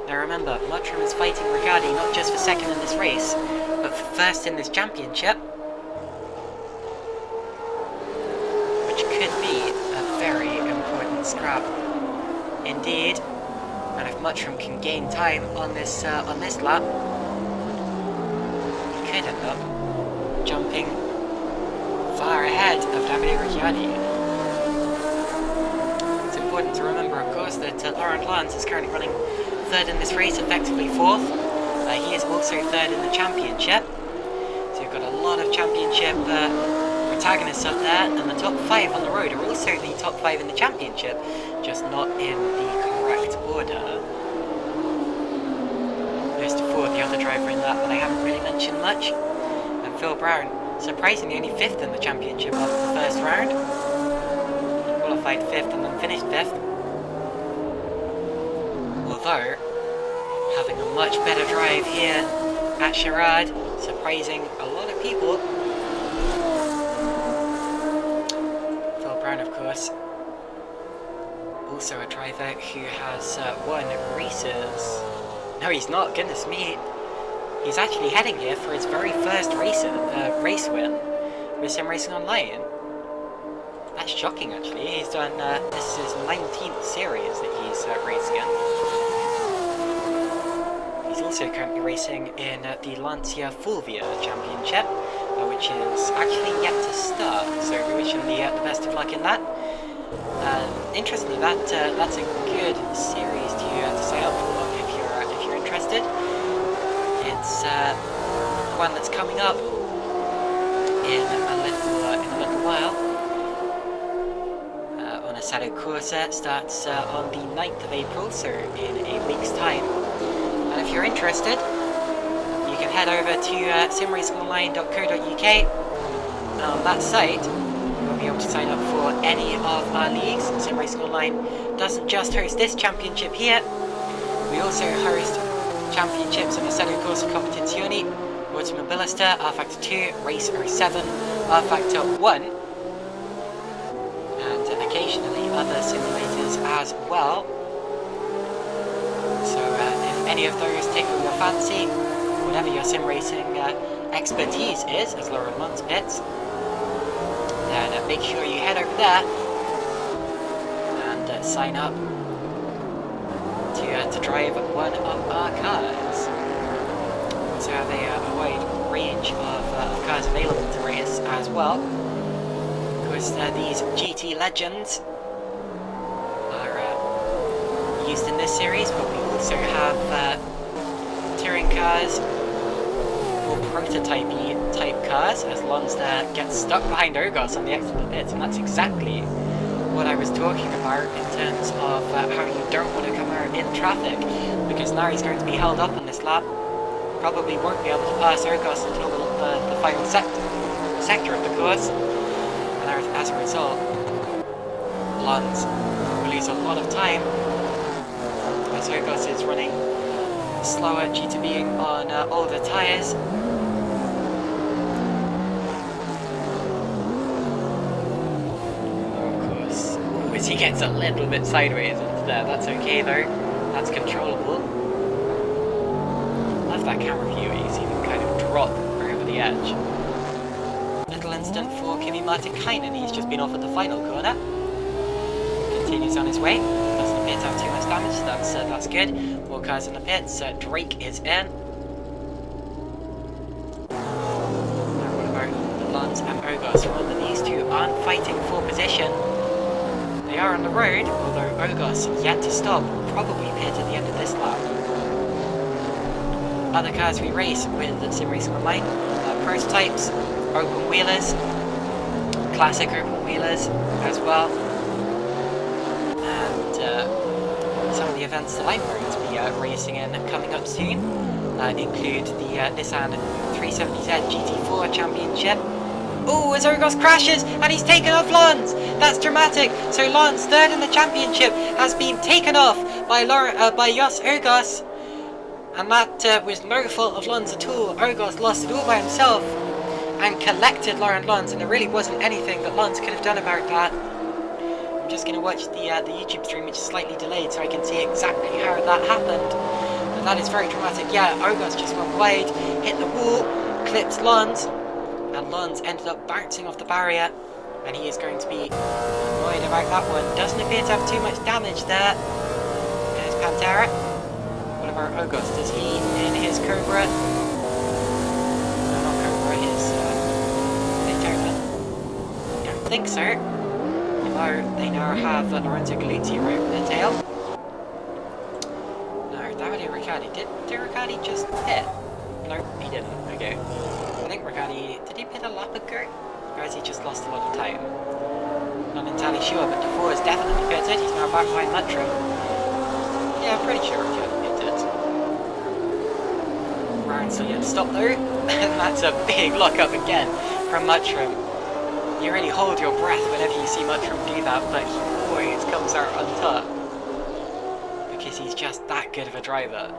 Now remember, Muttram is fighting Ricciardi not just for second in this race, but for first in this championship, which could be a very important scrap indeed. And if Muttram can gain time on this lap, he could end up jumping far ahead of Davide Ricciardi. It's important to remember, of course, that Laurent Lance is currently running 3rd in this race, effectively 4th. He is also 3rd in the championship. So you've got a lot of championship protagonists up there, and the top 5 on the road are also the top 5 in the championship, just not in the correct order. There's for the other driver in that, but I haven't really mentioned much. And Phil Brown, surprisingly only 5th in the championship after the first round. He qualified 5th and then finished 5th. Although, having a much better drive here at Charade, surprising a lot of people. Phil Brown, of course, also a driver who has won races. No, he's not, goodness me. He's actually heading here for his very first race win with SimRacingOnline. That's shocking, actually. He's done, this is his 19th series that he's racing in. He's also currently racing in the Lancia Fulvia Championship, which is actually yet to start, so we wish him the best of luck in that. Interestingly, that's a good series to sign up for if you're interested. It's one that's coming up in a little while. On Assetto Corsa starts on the 9th of April, so in a week's time. And if you're interested, you can head over to simracingonline.co.uk, and on that site you'll be able to sign up for any of our leagues. Sim Racing Online doesn't just host this championship here, we also host championships in Assetto Corsa Competizioni, Automobilista, R-Factor 2, Race 07, R-Factor 1, and occasionally other simulators as well. So if any of those tickle your fancy, whatever your sim racing expertise is, as Laura Mons pits, then make sure you head over there and sign up to drive one of our cars. We also have a wide range of cars available to race as well. Of course, these GT Legends are used in this series, but we also have touring cars, more prototype-y type cars, as Lons there gets stuck behind Ogos on the exit of the pits, and that's exactly what I was talking about in terms of how you don't want to come out in traffic, because now he's going to be held up on this lap, probably won't be able to pass Ogos until the final sector of the course, and as a result, Lons will lose a lot of time, as Ogos is running slower due to being on older tyres. As he gets a little bit sideways into there, that's okay though, that's controllable. Love that camera view where you see them kind of drop over the edge. Little instant for Kimi Martikainen, he's just been off at the final corner. Continues on his way, doesn't appear to have too much damage, that's good. More cars in the pits, Drake is in. Now what about Lons and Ogos? Remember, these two aren't fighting for position. They are on the road, although Ogos yet to stop, will probably pit at the end of this lap. Other cars we race with Sim Racing Online, prototypes, open wheelers, classic open wheelers as well, and some of the events that I'm going to be racing in coming up soon include the Nissan 370Z GT4 Championship. Oh, as Ogos crashes, and he's taken off Lons! That's dramatic! So Lons, third in the championship, has been taken off by Jos Ogos. And that was no fault of Lons at all. Ogos lost it all by himself and collected Laurent Lons, and there really wasn't anything that Lons could have done about that. I'm just going to watch the YouTube stream, which is slightly delayed, so I can see exactly how that happened. But that is very dramatic. Yeah, Ogos just went wide, hit the wall, clipped Lons, and Lons ended up bouncing off the barrier, and he is going to be annoyed about that one. Doesn't appear to have too much damage there. There's Pantera. What about Ogos? Does he in his Cobra? No, not Cobra, his Daytona. Don't think so. Although they now have Lorenzo Galuzzi right over their tail. No, Davide Ricciardi. Did Ricciardi just pit? No, he didn't. Okay. I think Ricciardi, did he pit a lap ago? Or has he just lost a lot of time? Not entirely sure, but DeFore is definitely pitted. He's now back behind Lutram. Yeah, I'm pretty sure Ricciardi pitted. Brown's still yet to stop though. And that's a big lock-up again from Lutram. You really hold your breath whenever you see Lutram do that, but he always comes out on top. Because he's just that good of a driver.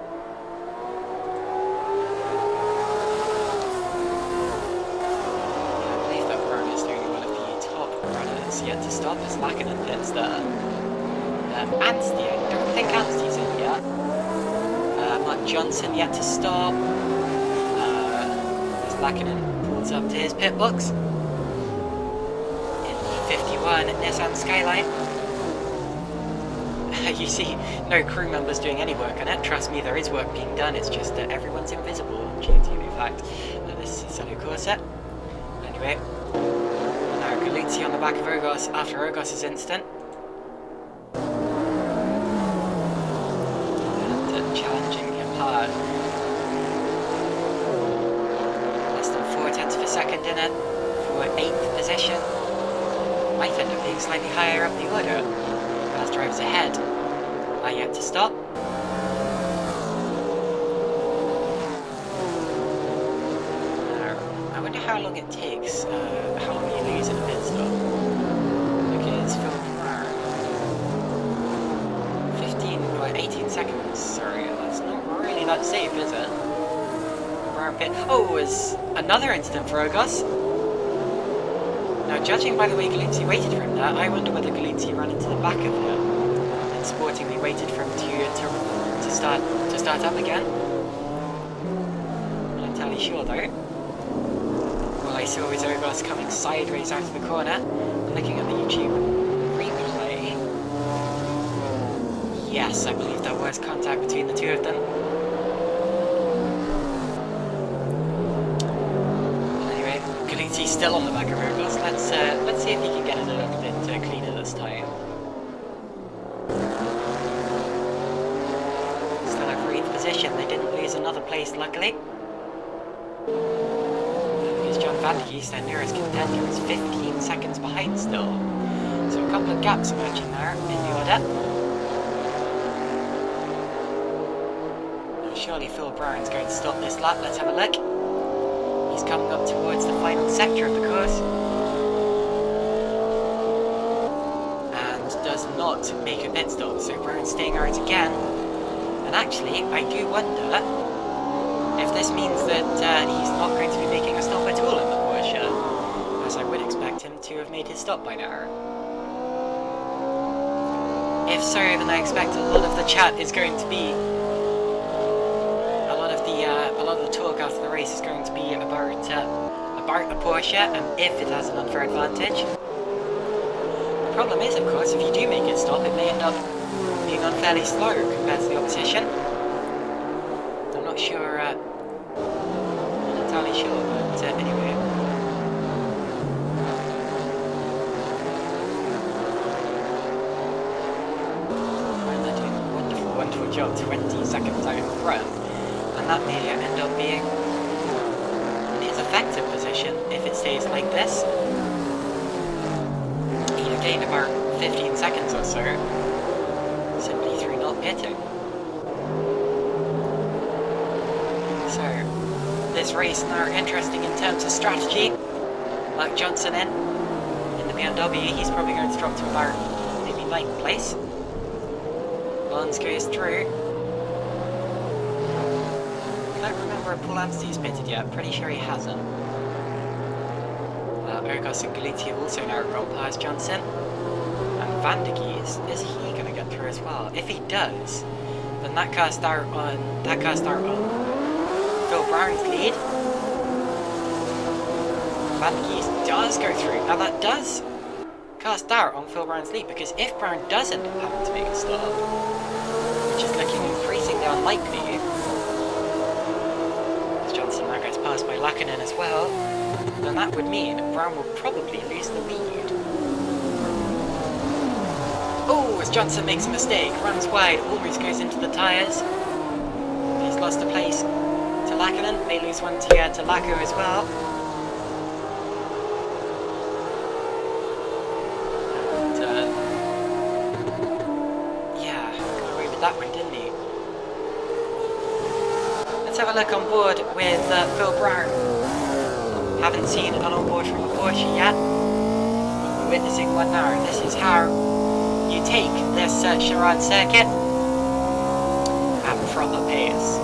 also yet to stop as Lackinen pits there. Anstey, I don't think Anstey's in yet. Mark Johnson yet to stop. As Lackinen pulls up to his pit box. In the 51 Nissan Skyline. You see no crew members doing any work on it. Trust me, there is work being done, it's just that everyone's invisible due to the fact that this is a Corsa. Anyway, now Galuzzi on the back of Ogos after Ogos' incident. And challenging him hard. Less than 4/10 of a second in it for 8th position. Might end up being slightly higher up the order. As drivers ahead are yet to stop. I wonder how long it takes, how long you lose in a pit stop. Because Phil Brown, 15 or 18 seconds, sorry, that's not really that safe, is it? Brown pit. Oh, it was another incident for Ogos. Now, judging by the way Galuzzi waited for him there, I wonder whether Galuzzi ran into the back of him and sportingly waited for him to start up again. I'm not entirely sure though. All I saw was Ogos coming sideways out of the corner, looking at the YouTube replay. Yes, I believe there was contact between the two of them. Anyway, Galuzzi's still on the back of Ogos. Let's see if he can get it a little bit cleaner this time. Still at 8th position. They didn't lose another place, luckily. Because John Van der Geest, their nearest contender, is 15 seconds behind still. So a couple of gaps emerging there in the order. Now, surely Phil Brown's going to stop this lap. Let's have a look. He's coming up towards the final sector of the course. Does not make a pit stop, so Brown's staying out again. And actually, I do wonder if this means that he's not going to be making a stop at all in the Porsche, as I would expect him to have made his stop by now. If so, then I expect a lot of the chat is going to be a lot of the talk after the race is going to be about the Porsche and if it has an unfair advantage. The problem is, of course, if you do make it stop, it may end up being unfairly slow compared to the opposition. I'm not sure, not entirely sure, but anyway. And they're doing a wonderful job, 20 seconds out in front, and that may end up being his effective position if it stays like this. Gained about 15 seconds or so, simply through not pitting. So, this race now interesting in terms of strategy. Mark Johnson in the BMW, he's probably going to drop to about maybe 9th place. Lons goes through. I don't remember if Paul Anstey's pitted yet, pretty sure he hasn't. Ogos and Galuzzi have also now gone past Johnson. And Van der Geest, is he going to get through as well? If he does, then that casts out on Phil Brown's lead. Van der Geest does go through. Now that does cast doubt on Phil Brown's lead, because if Brown does end up having to make a stop, which is looking increasingly unlikely, as Johnson now gets passed by Lackinen as well, then that would mean Brown will probably lose the lead. Oh, as Johnson makes a mistake, runs wide, almost goes into the tyres. He's lost a place to Lackinen, they lose one to Lacko as well. And, yeah, got away with that one, didn't he? Let's have a look on board with Phil Brown. Haven't seen an onboard from a Porsche yet. We're witnessing one now. This is how you take this Charade circuit at proper pace.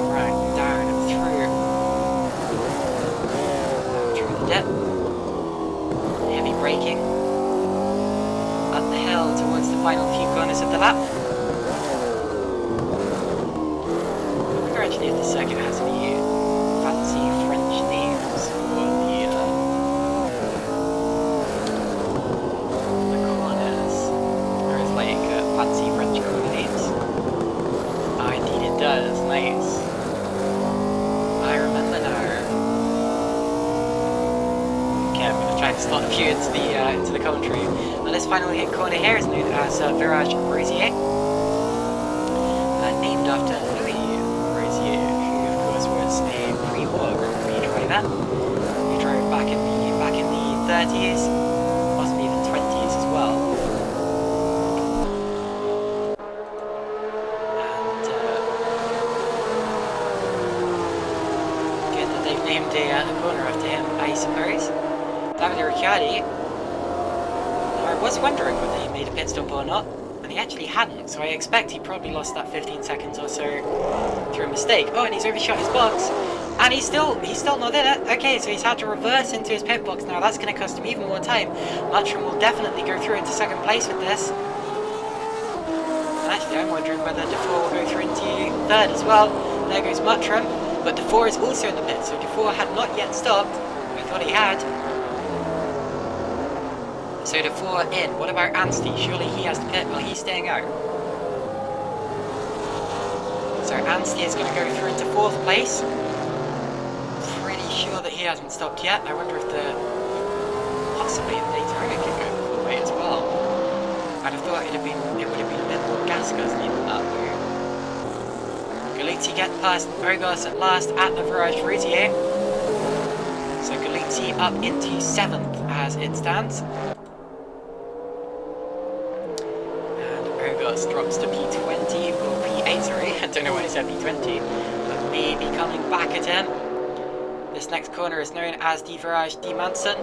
Right, down and through the dip. close of the lap. I wonder actually if the circuit has any fancy French names for the corners. There is like fancy French corner names. Oh, indeed it does. Nice. I remember now. Okay, I'm going to try and slot a few into the commentary. Well, this final hit corner here is known as Virage Rosier, named after Louis Rosier, who of course was a pre-war Grand Prix driver who drove back in the 30s, possibly even 20s as well. And good that they've named a corner after him, I suppose. Davide Ricciardi, I was wondering whether he made a pit stop or not, and he actually hadn't, so I expect he probably lost that 15 seconds or so through a mistake. Oh, and he's overshot his box, and he's still not in it. Okay, so he's had to reverse into his pit box now. That's going to cost him even more time. Matchroom will definitely go through into second place with this. And actually, I'm wondering whether DeFore will go through into third as well. There goes Matchroom, but DeFore is also in the pit, so DeFore had not yet stopped. I thought he had. So DeFore in. What about Anstey? Surely he has to pit. Well, he's staying out. So Anstey is going to go through into fourth place. Pretty sure that he hasn't stopped yet. I wonder if possibly the Daytona could go the full way as well. I'd have thought it would have been a bit more gas guzzling than that though. Galuzzi get past Ogos at last at the Virage Rosier. So Galuzzi up into 7th as it stands. Drops to P20, or P8, sorry, I don't know why I said P20, but maybe coming back at him. This next corner is known as the Virage de Manson.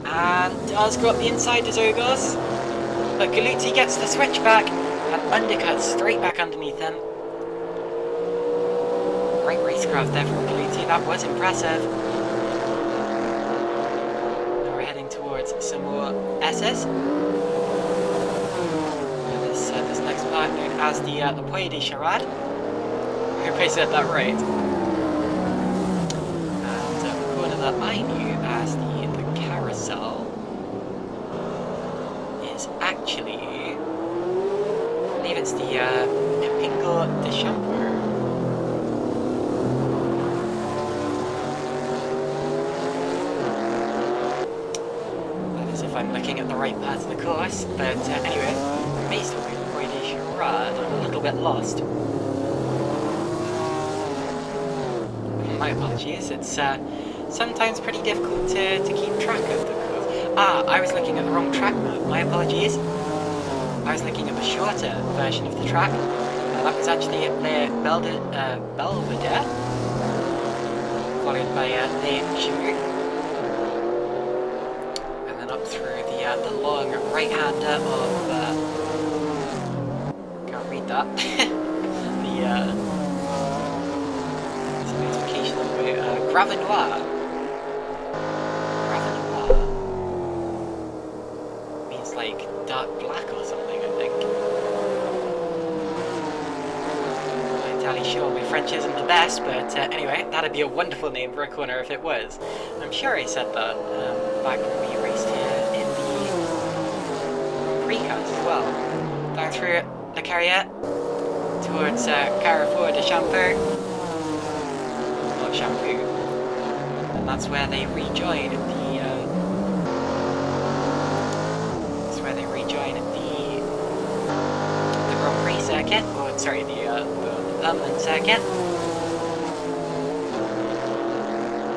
And does go up the inside as Ogos, but Galuzzi gets the switch back and undercuts straight back underneath him. Great racecraft there from Galuzzi, that was impressive. Now we're heading towards some more S's. This next part known as the Puy de Charade. I hope I said that right. And the corner that I knew as the Carousel is actually, I believe it's the Capingo de Champour. That is if I'm looking at the right part of the course, but anyway. May still be the Puy de Charade. I'm a little bit lost. My apologies, it's sometimes pretty difficult to keep track of the course. Ah, I was looking at the wrong track map, my apologies. I was looking at the shorter version of the track. That was actually at Belvedere, followed by Les Chemins. And then up through the long right-hander of... read that. The notification of the way, Gravenoir. Gravenoir means like dark black or something, I think. I'm not entirely sure, my French isn't the best, but anyway, that'd be a wonderful name for a corner if it was. I'm sure I said that back when we raced here in the pre-cast as well. Down through the Carrière towards Carrefour de Champour, not Shampoo, and that's where they rejoin the Grand Prix circuit, or sorry, the permanent circuit.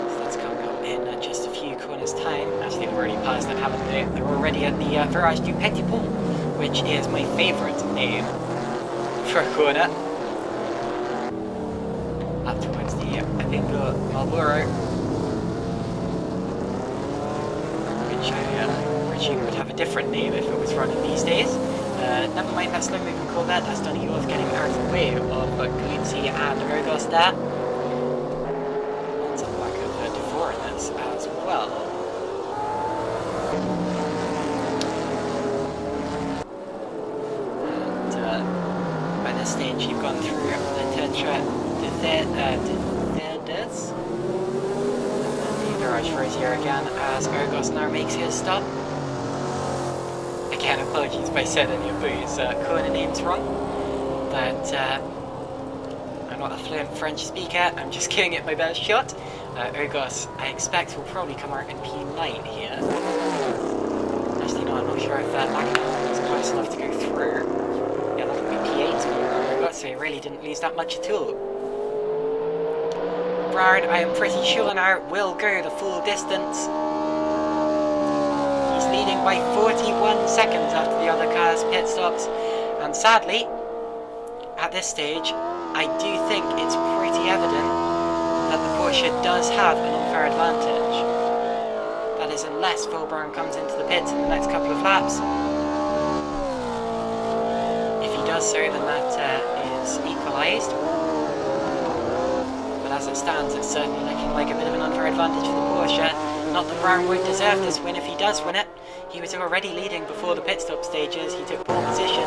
So that's coming up in just a few corners' time. Actually, they've already passed it, haven't they? They're already at the Virage du Petit Pont, which is my favourite name for a corner. Up towards the Capingo Marlborough, which I presume would have a different name if it was running these days. Never mind that slow-moving Corvette, that's done you off getting out of the way of Galuzzi and Ogos there. Lots of lack of DeFore in this as well. this stage you've gone through the Tethedes. The garage Rosier again as Urgos now makes his stop. Again, apologies if I said any of those corner names wrong, but I'm not a fluent French speaker, I'm just giving it my best shot. Urgos, I expect, will probably come out in P9 here. Actually, no, I'm not sure if Lackawanna was close enough to go through. Yeah, that would be P8 for Urgos, so he really didn't lose that much at all. Brown, I am pretty sure now, will go the full distance. He's leading by 41 seconds after the other car's pit stops, and sadly, at this stage, I do think it's pretty evident that the Porsche does have an unfair advantage. That is, unless Phil Brown comes into the pits in the next couple of laps. If he does so, then that is equalised. But as it stands, it's certainly looking like a bit of an unfair advantage for the Porsche. Not that Brown would deserve this win if he does win it. He was already leading before the pit stop stages. He took pole position,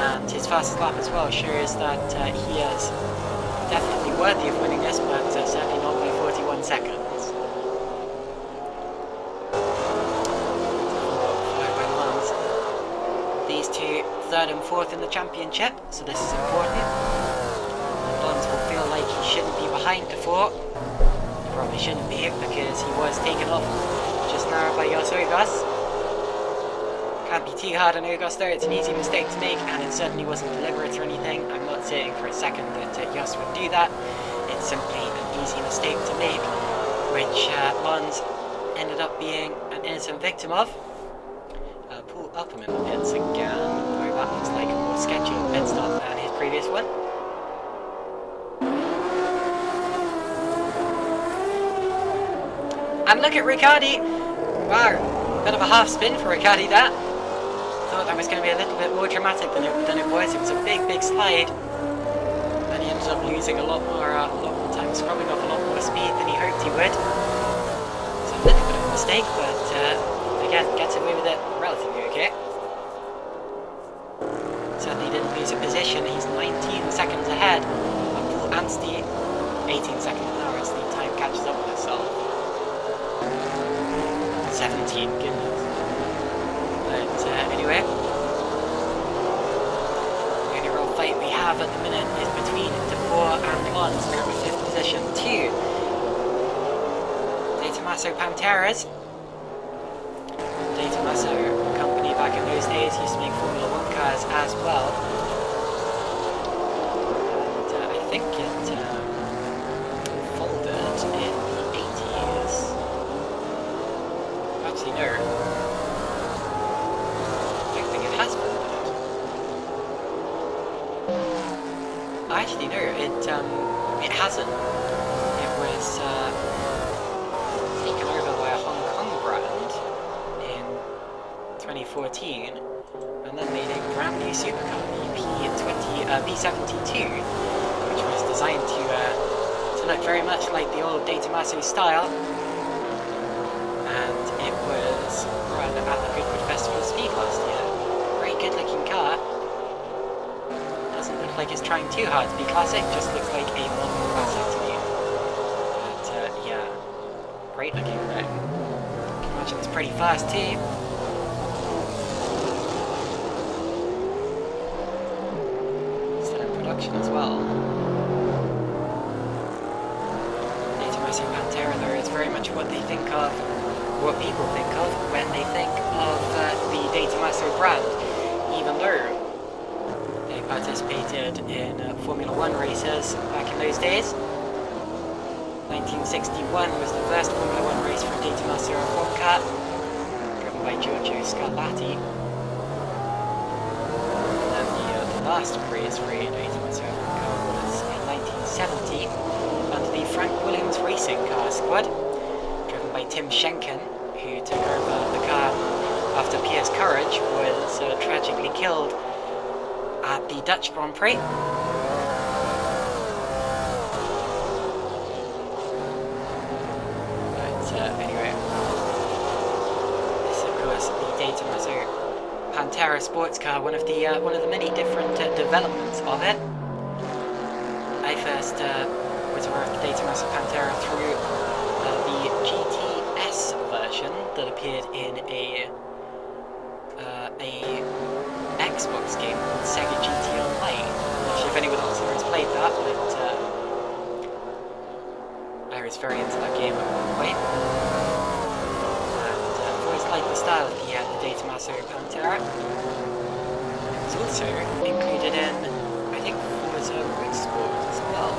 and his fastest lap as well shows that he is definitely worthy of winning this, but certainly not by 41 seconds. These two, third and fourth in the championship, so this is important. Lons will feel like he shouldn't be behind the four. He probably shouldn't be, because he was taken off just now by Jos Urgos. Can't be too hard on Urgos though, it's an easy mistake to make, and it certainly wasn't deliberate or anything. I'm not saying for a second that Jos would do that. It's simply an easy mistake to make, which Lons ended up being an innocent victim of. Pull up him in the pits again, though that looks like a more scheduled pit stop than his previous one. And look at Ricciardi! Wow, bit of a half spin for Ricciardi that. Thought that was going to be a little bit more dramatic than it was. It was a big slide, and he ended up losing a lot more time, scrubbing off a lot more speed than he hoped he would. It's a little bit of a mistake, but again, gets away with it relatively okay. Certainly didn't lose a position. He's 19 seconds ahead of Paul Anstey. 18 seconds now as the time catches up with itself. 17, goodness. But anyway, the only real fight we have at the minute is between DeFore and Lons, now in 5th position to De Tomaso Panteras. De Tomaso company back in those days used to make Formula 1 cars as well. And I think it folded in the 80s. Actually, no. I don't think it has folded. Actually, no, it hasn't. It was taken over by a Hong Kong brand in 2014, and then made a brand new supercar, the P72, which was designed to look very much like the old De Tomaso style, and it was run at the Goodwood Festival of Speed last year. Very good looking car. Doesn't look like it's trying too hard to be classic, just looks like a modern classic to me. But yeah, great looking thing. I can imagine it's pretty fast too. Still in production as well. De Tomaso Pantera though is very much what they think of, what people think of when they think of the De Tomaso brand, even though they participated in Formula 1 races back in those days. 1961 was the first Formula 1 race for De Tomaso F1 car, driven by Giorgio Scarlatti. And the last race for De Tomaso F1 car was in 1970 under the Frank Williams Racing car squad, driven by Tim Schenken, who took over the car after Piers Courage was tragically killed at the Dutch Grand Prix. But anyway, this of course the De Tomaso Pantera sports car, one of the many different developments of it. I first was aware of the Data Master Pantera through the GTS version that appeared in a Xbox game called Sega GT Online. I'm not sure if anyone else here has played that, but I was very into that game at one point. And I've always liked the style of the Data Master Pantera. It was also included in, I think, Forza Motorsport as well.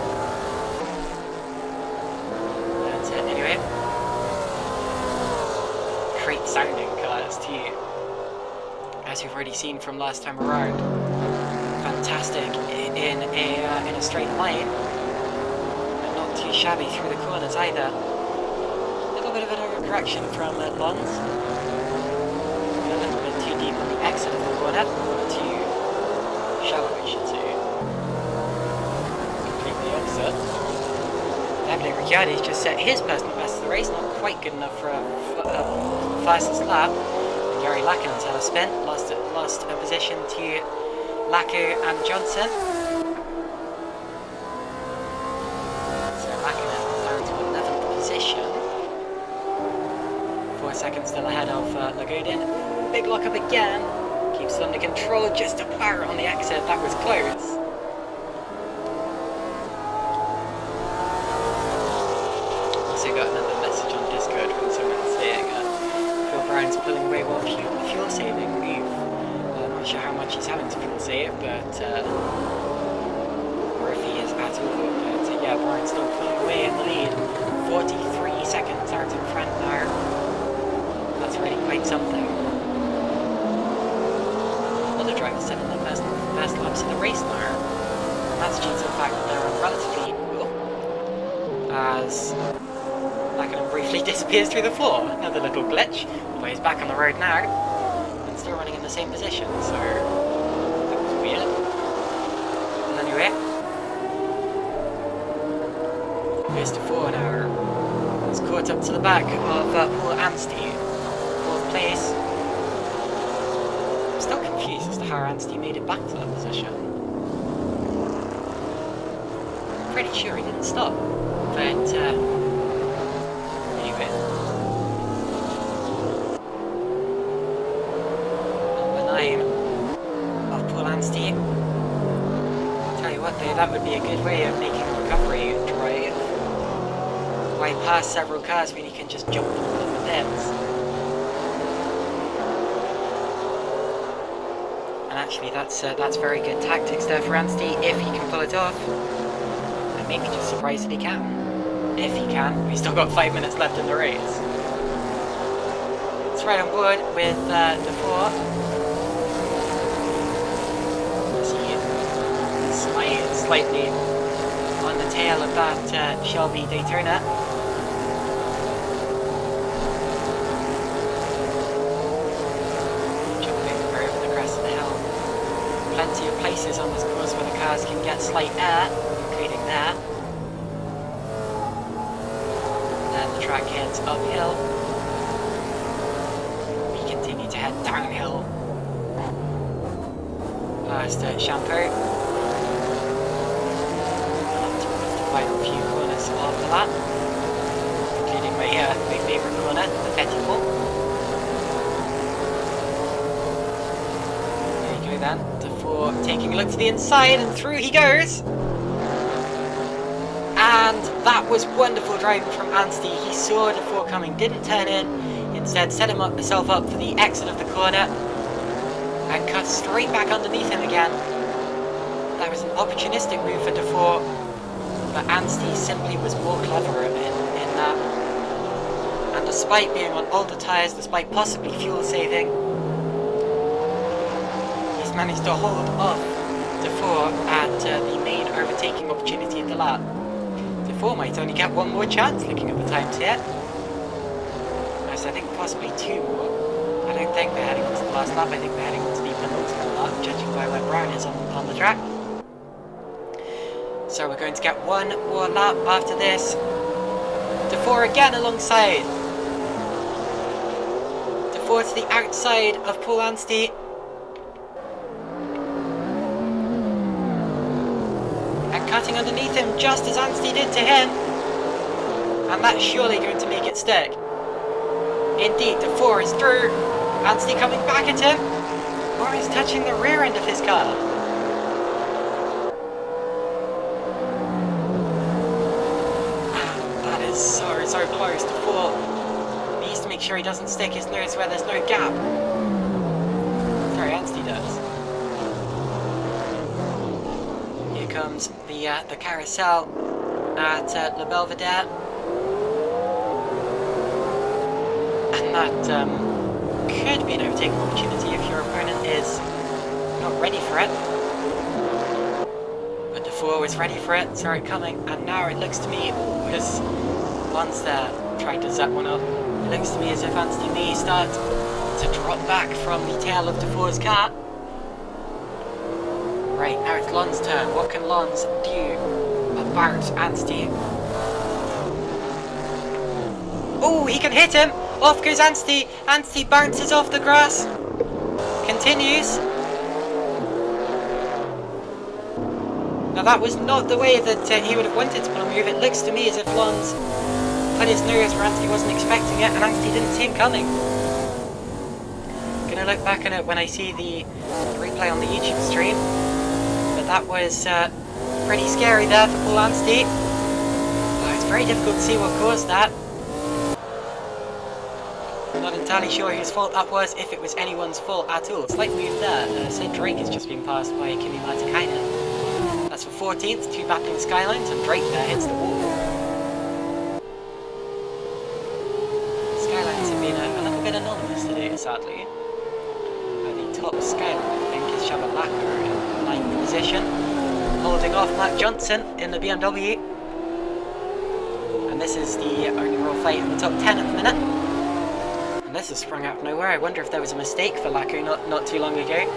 But anyway, great sounding cars too, as you've already seen from last time around. Fantastic in a straight line, and not too shabby through the corners either. A little bit of an overcorrection from Lons. A little bit too deep on the exit of the corner, too shallow, I should say. Completely opposite. Davide Ricciardi's just set his personal best of the race, not quite good enough for a fastest lap. Jari Lakinen's had a spin, lost a position to Laku and Johnson. So Lakinen down to 11th position. 4 seconds still ahead of Lagodin. Big lock up again. Keeps it under control, just about on the exit. That was close. Also got another message on Discord from someone saying Phil Brown's pulling away while fuel saving move. I'm not sure how much he's having to fuel save, but or if he is at all. But yeah, Brown's still pulling away in the lead. 43 seconds out in front now. That's really quite something. Other drivers setting their best laps of the race now. And that's due to the fact that they're relatively as Lackinen briefly disappears through the floor. Another little glitch, but he's back on the road now and still running in the same position, so that was weird. But anyway, goes to 4 now. He's caught up to the back of Paul Anstey, 4th place. I'm still confused as to how Anstey made it back to that position. I'm pretty sure he didn't stop, but of Paul Anstey. Tell you what though, that would be a good way of making a recovery drive. Why pass several cars when you can just jump them in the pits? And actually that's very good tactics there for Anstey, if he can pull it off. And maybe just surprised that he can. If he can, we've still got 5 minutes left in the race. It's right on board with DeFore. Slightly on the tail of that Shelby Daytona. Jumping over the crest of the hill. Plenty of places on this course where the cars can get slight air, including there. And then the track heads uphill. We continue to head downhill. Past Shampoo. Final few corners after that, including my favourite corner, the Petitpont. There you go then, DeFore taking a look to the inside, and through he goes! And that was wonderful driving from Anstey. He saw DeFore coming, didn't turn in, instead set himself up for the exit of the corner, and cut straight back underneath him again. That was an opportunistic move for DeFore. But Anstey simply was more clever in that. And despite being on older tyres, despite possibly fuel saving, he's managed to hold off DeFore at the main overtaking opportunity of the lap. DeFore might only get one more chance looking at the times here. Yes, I think possibly 2 more. I don't think they're heading into the last lap, I think they're heading into the penultimate lap, judging by where Brown is on the track. So we're going to get one more lap after this. DeFore again alongside. DeFore to the outside of Paul Anstey. cutting underneath him just as Anstey did to him. And that's surely going to make it stick. Indeed, the 4 is through. Anstey coming back at him. Or he's touching the rear end of his car. That is so close to 4. He needs to make sure he doesn't stick his nose where there's no gap. Sorry, Anstey does. Here comes the carousel at Le Belvedere. And that could be an overtaking opportunity if your opponent is not ready for it. But the 4 was ready for it, saw it coming, and now it looks to me, as Lons there tried to zap one up, it looks to me as if Anstey may start to drop back from the tail of the 4's car. Right, now it's Lons' turn. What can Lons do about Anstey? Oh, he can hit him! Off goes Anstey. Anstey bounces off the grass. Continues. Now that was not the way that he would have wanted to pull a move. It looks to me as if Lons put his nose where Anstey wasn't expecting it, and Anstey didn't see him coming. Gonna look back on it when I see the replay on the YouTube stream. But that was pretty scary there for Paul Anstey. It's very difficult to see what caused that. Not entirely sure whose fault that was, if it was anyone's fault at all. Slight move there. St. Drake has just been passed by Kimi Martikainen. That's for 14th, 2 battling Skylines, and Drake there hits the wall. Skylines have been a little bit anonymous today, sadly. The top Skyline, I think, is Shabalaka in 9th position, holding off Matt Johnson in the BMW. And this is the only real fight in the top 10 at the minute. This has sprung out of nowhere. I wonder if there was a mistake for Laku not too long ago,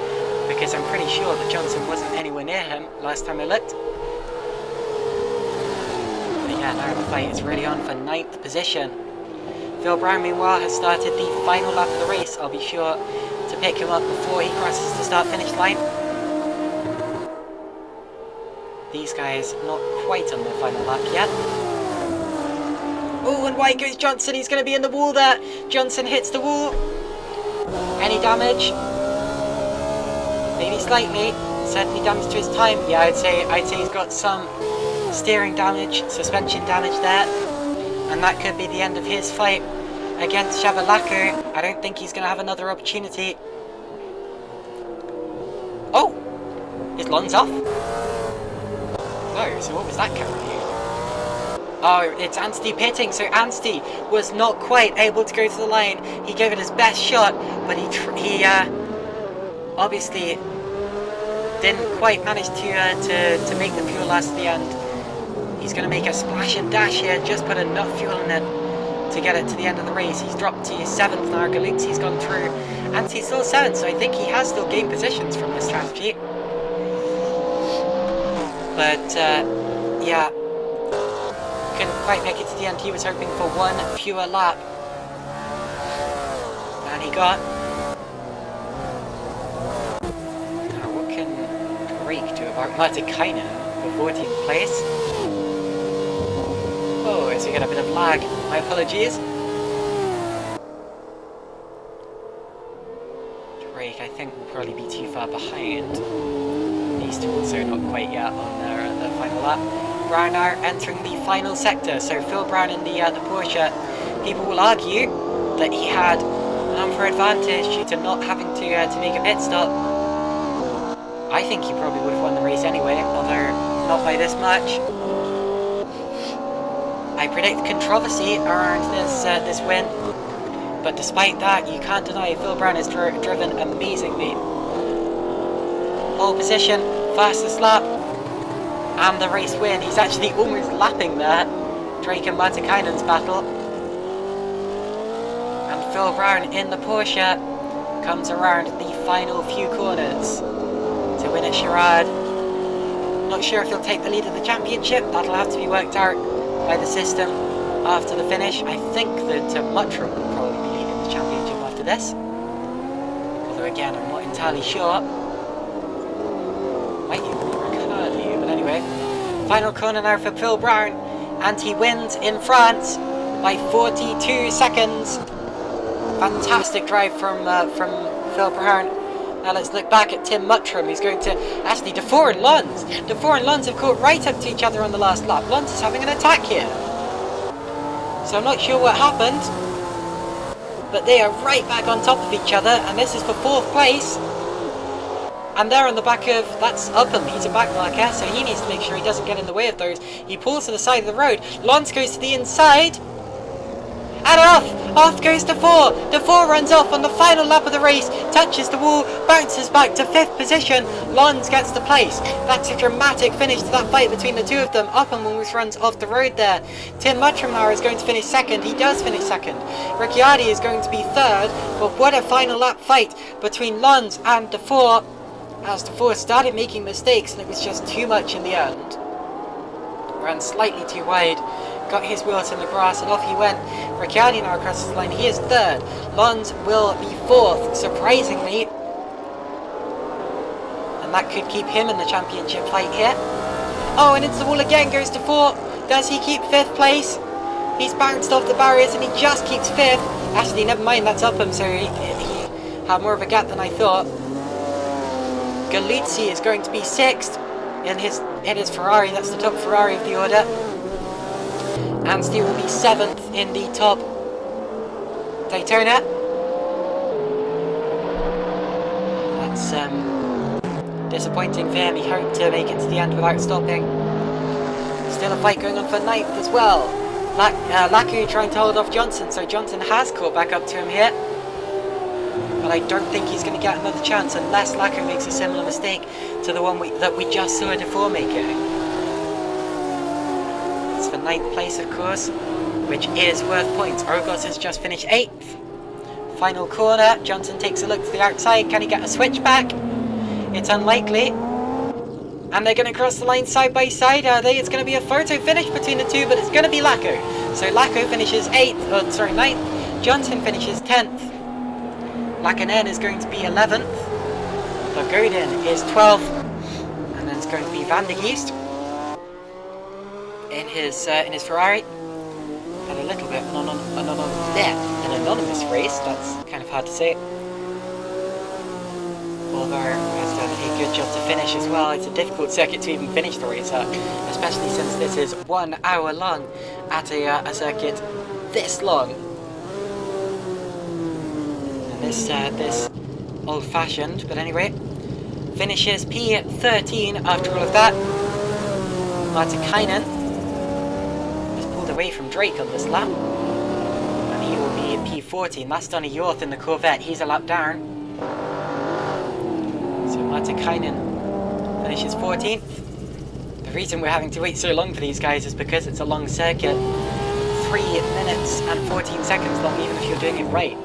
because I'm pretty sure that Johnson wasn't anywhere near him last time I looked. But yeah, now the fight is really on for 9th position. Phil Brown, meanwhile, has started the final lap of the race. I'll be sure to pick him up before he crosses the start-finish line. These guys not quite on their final lap yet. Oh, and wide goes Johnson. He's going to be in the wall there. Johnson hits the wall. Any damage? Maybe slightly. Certainly damage to his time. Yeah, I'd say he's got some steering damage, suspension damage there. And that could be the end of his fight against Shabalaka. I don't think he's going to have another opportunity. Oh! Is Lons off? Oh, so what was that camera view? Oh, it's Anstey pitting, so Anstey was not quite able to go to the line. He gave it his best shot, but he obviously didn't quite manage to make the fuel last to the end. He's going to make a splash and dash here, just put enough fuel in it to get it to the end of the race. He's dropped to 7th now, Galuzzi's gone through, Anstey's still 7th, so I think he has still gained positions from this strategy. But, yeah. Couldn't quite make it to the end. He was hoping for one fewer lap. And he got. Now what can Drake do about Martikainen for 14th place? Oh, so we get a bit of lag. My apologies. Drake, I think, will probably be too far behind. These two also not quite yet on their final lap. Brown now entering the final sector, so Phil Brown in the Porsche. People will argue that he had an unfair advantage due to not having to make a pit stop. I think he probably would have won the race anyway, although not by this much. I predict controversy around this win, but despite that, you can't deny Phil Brown has driven amazingly. Pole position, fastest lap. And the race win. He's actually almost lapping there. Drake and Martikainen's battle. And Phil Brown in the Porsche comes around the final few corners to win at Charade. Not sure if he'll take the lead of the championship. That'll have to be worked out by the system after the finish. I think that Muttram will probably be leading the championship after this. Although again, I'm not entirely sure. Might even be Ricciardo, but anyway. Final corner now for Phil Brown, and he wins in France by 42 seconds. Fantastic drive from Phil Brown. Now let's look back at Tim Muttram, who's going to... Actually, Dufour and Lons. Dufour and Lons have caught right up to each other on the last lap. Lons is having an attack here. So I'm not sure what happened, but they are right back on top of each other, and this is for 4th place. And they're on the back of... That's Upham. He's a back marker, so he needs to make sure he doesn't get in the way of those. He pulls to the side of the road. Lons goes to the inside. And off goes Dufour. Dufour runs off on the final lap of the race, touches the wall, bounces back to 5th position. Lons gets the place. That's a dramatic finish to that fight between the two of them. Upham almost runs off the road there. Tim Muttram now is going to finish 2nd. He does finish 2nd. Ricciardi is going to be 3rd. But what a final lap fight between Lons and Dufour, as Dufour started making mistakes and it was just too much in the end. Ran slightly too wide, got his wheels in the grass, and off he went. Ricciardi now crosses the line. He is 3rd. Lons will be 4th, surprisingly. And that could keep him in the championship fight here. Oh, and into the wall again goes Dufour. Does he keep 5th place? He's bounced off the barriers and he just keeps 5th. Actually, never mind, that's Upham, so he had more of a gap than I thought. Galuzzi is going to be 6th in his Ferrari. That's the top Ferrari of the order. Anstey will be 7th in the top Daytona. That's disappointing for him. He hoped to make it to the end without stopping. Still a fight going on for 9th as well. Laku trying to hold off Johnson, so Johnson has caught back up to him here. But I don't think he's going to get another chance unless Laku makes a similar mistake to the one that we just saw Dufour making. It's for 9th place, of course, which is worth points. Orgos has just finished 8th. Final corner, Johnson takes a look to the outside. Can he get a switchback? It's unlikely. And they're going to cross the line side by side, are they? It's going to be a photo finish between the two, but it's going to be Laku. So Laku finishes 9th. Johnson finishes 10th. Lakanen is going to be 11th. Lagodin is 12th. And then it's going to be Van der Geest in his Ferrari. Had a little bit an anonymous race. That's kind of hard to say. Although has done a good job to finish as well. It's a difficult circuit to even finish the race at, especially since this is 1 hour long at a circuit this long. And this old-fashioned, but anyway, finishes P13 after all of that. Martikainen has pulled away from Drake on this lap, and he will be P14. That's Donny Yorth in the Corvette. He's a lap down. So Martikainen finishes 14th. The reason we're having to wait so long for these guys is because it's a long circuit. 3 minutes and 14 seconds long, even if you're doing it right.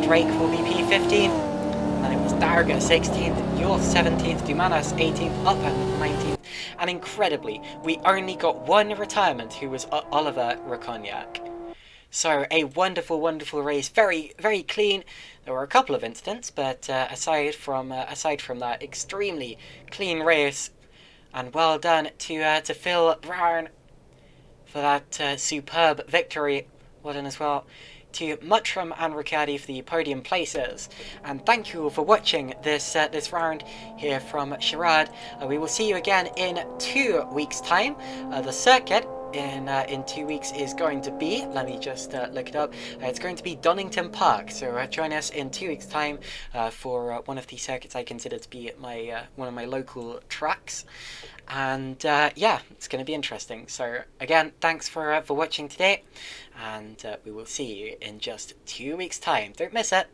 Drake will be P15, and then it was Darga 16th, Yorth 17th, Dumanas 18th, Upham 19th, and incredibly, we only got one retirement, who was Oliver Racognac. So a wonderful, wonderful race, very, very clean. There were a couple of incidents, but aside from that, extremely clean race, and well done to Phil Brown for that superb victory. Well done as well to Muttram and Ricciardi for the podium places, and thank you all for watching this round here from Charade. We will see you again in 2 weeks' time. The circuit in 2 weeks is going to be, let me just look it up, it's going to be Donington Park, so join us in 2 weeks' time for one of the circuits I consider to be my one of my local tracks, and yeah, it's going to be interesting. So again, thanks for watching today, and we will see you in just 2 weeks' time. Don't miss it.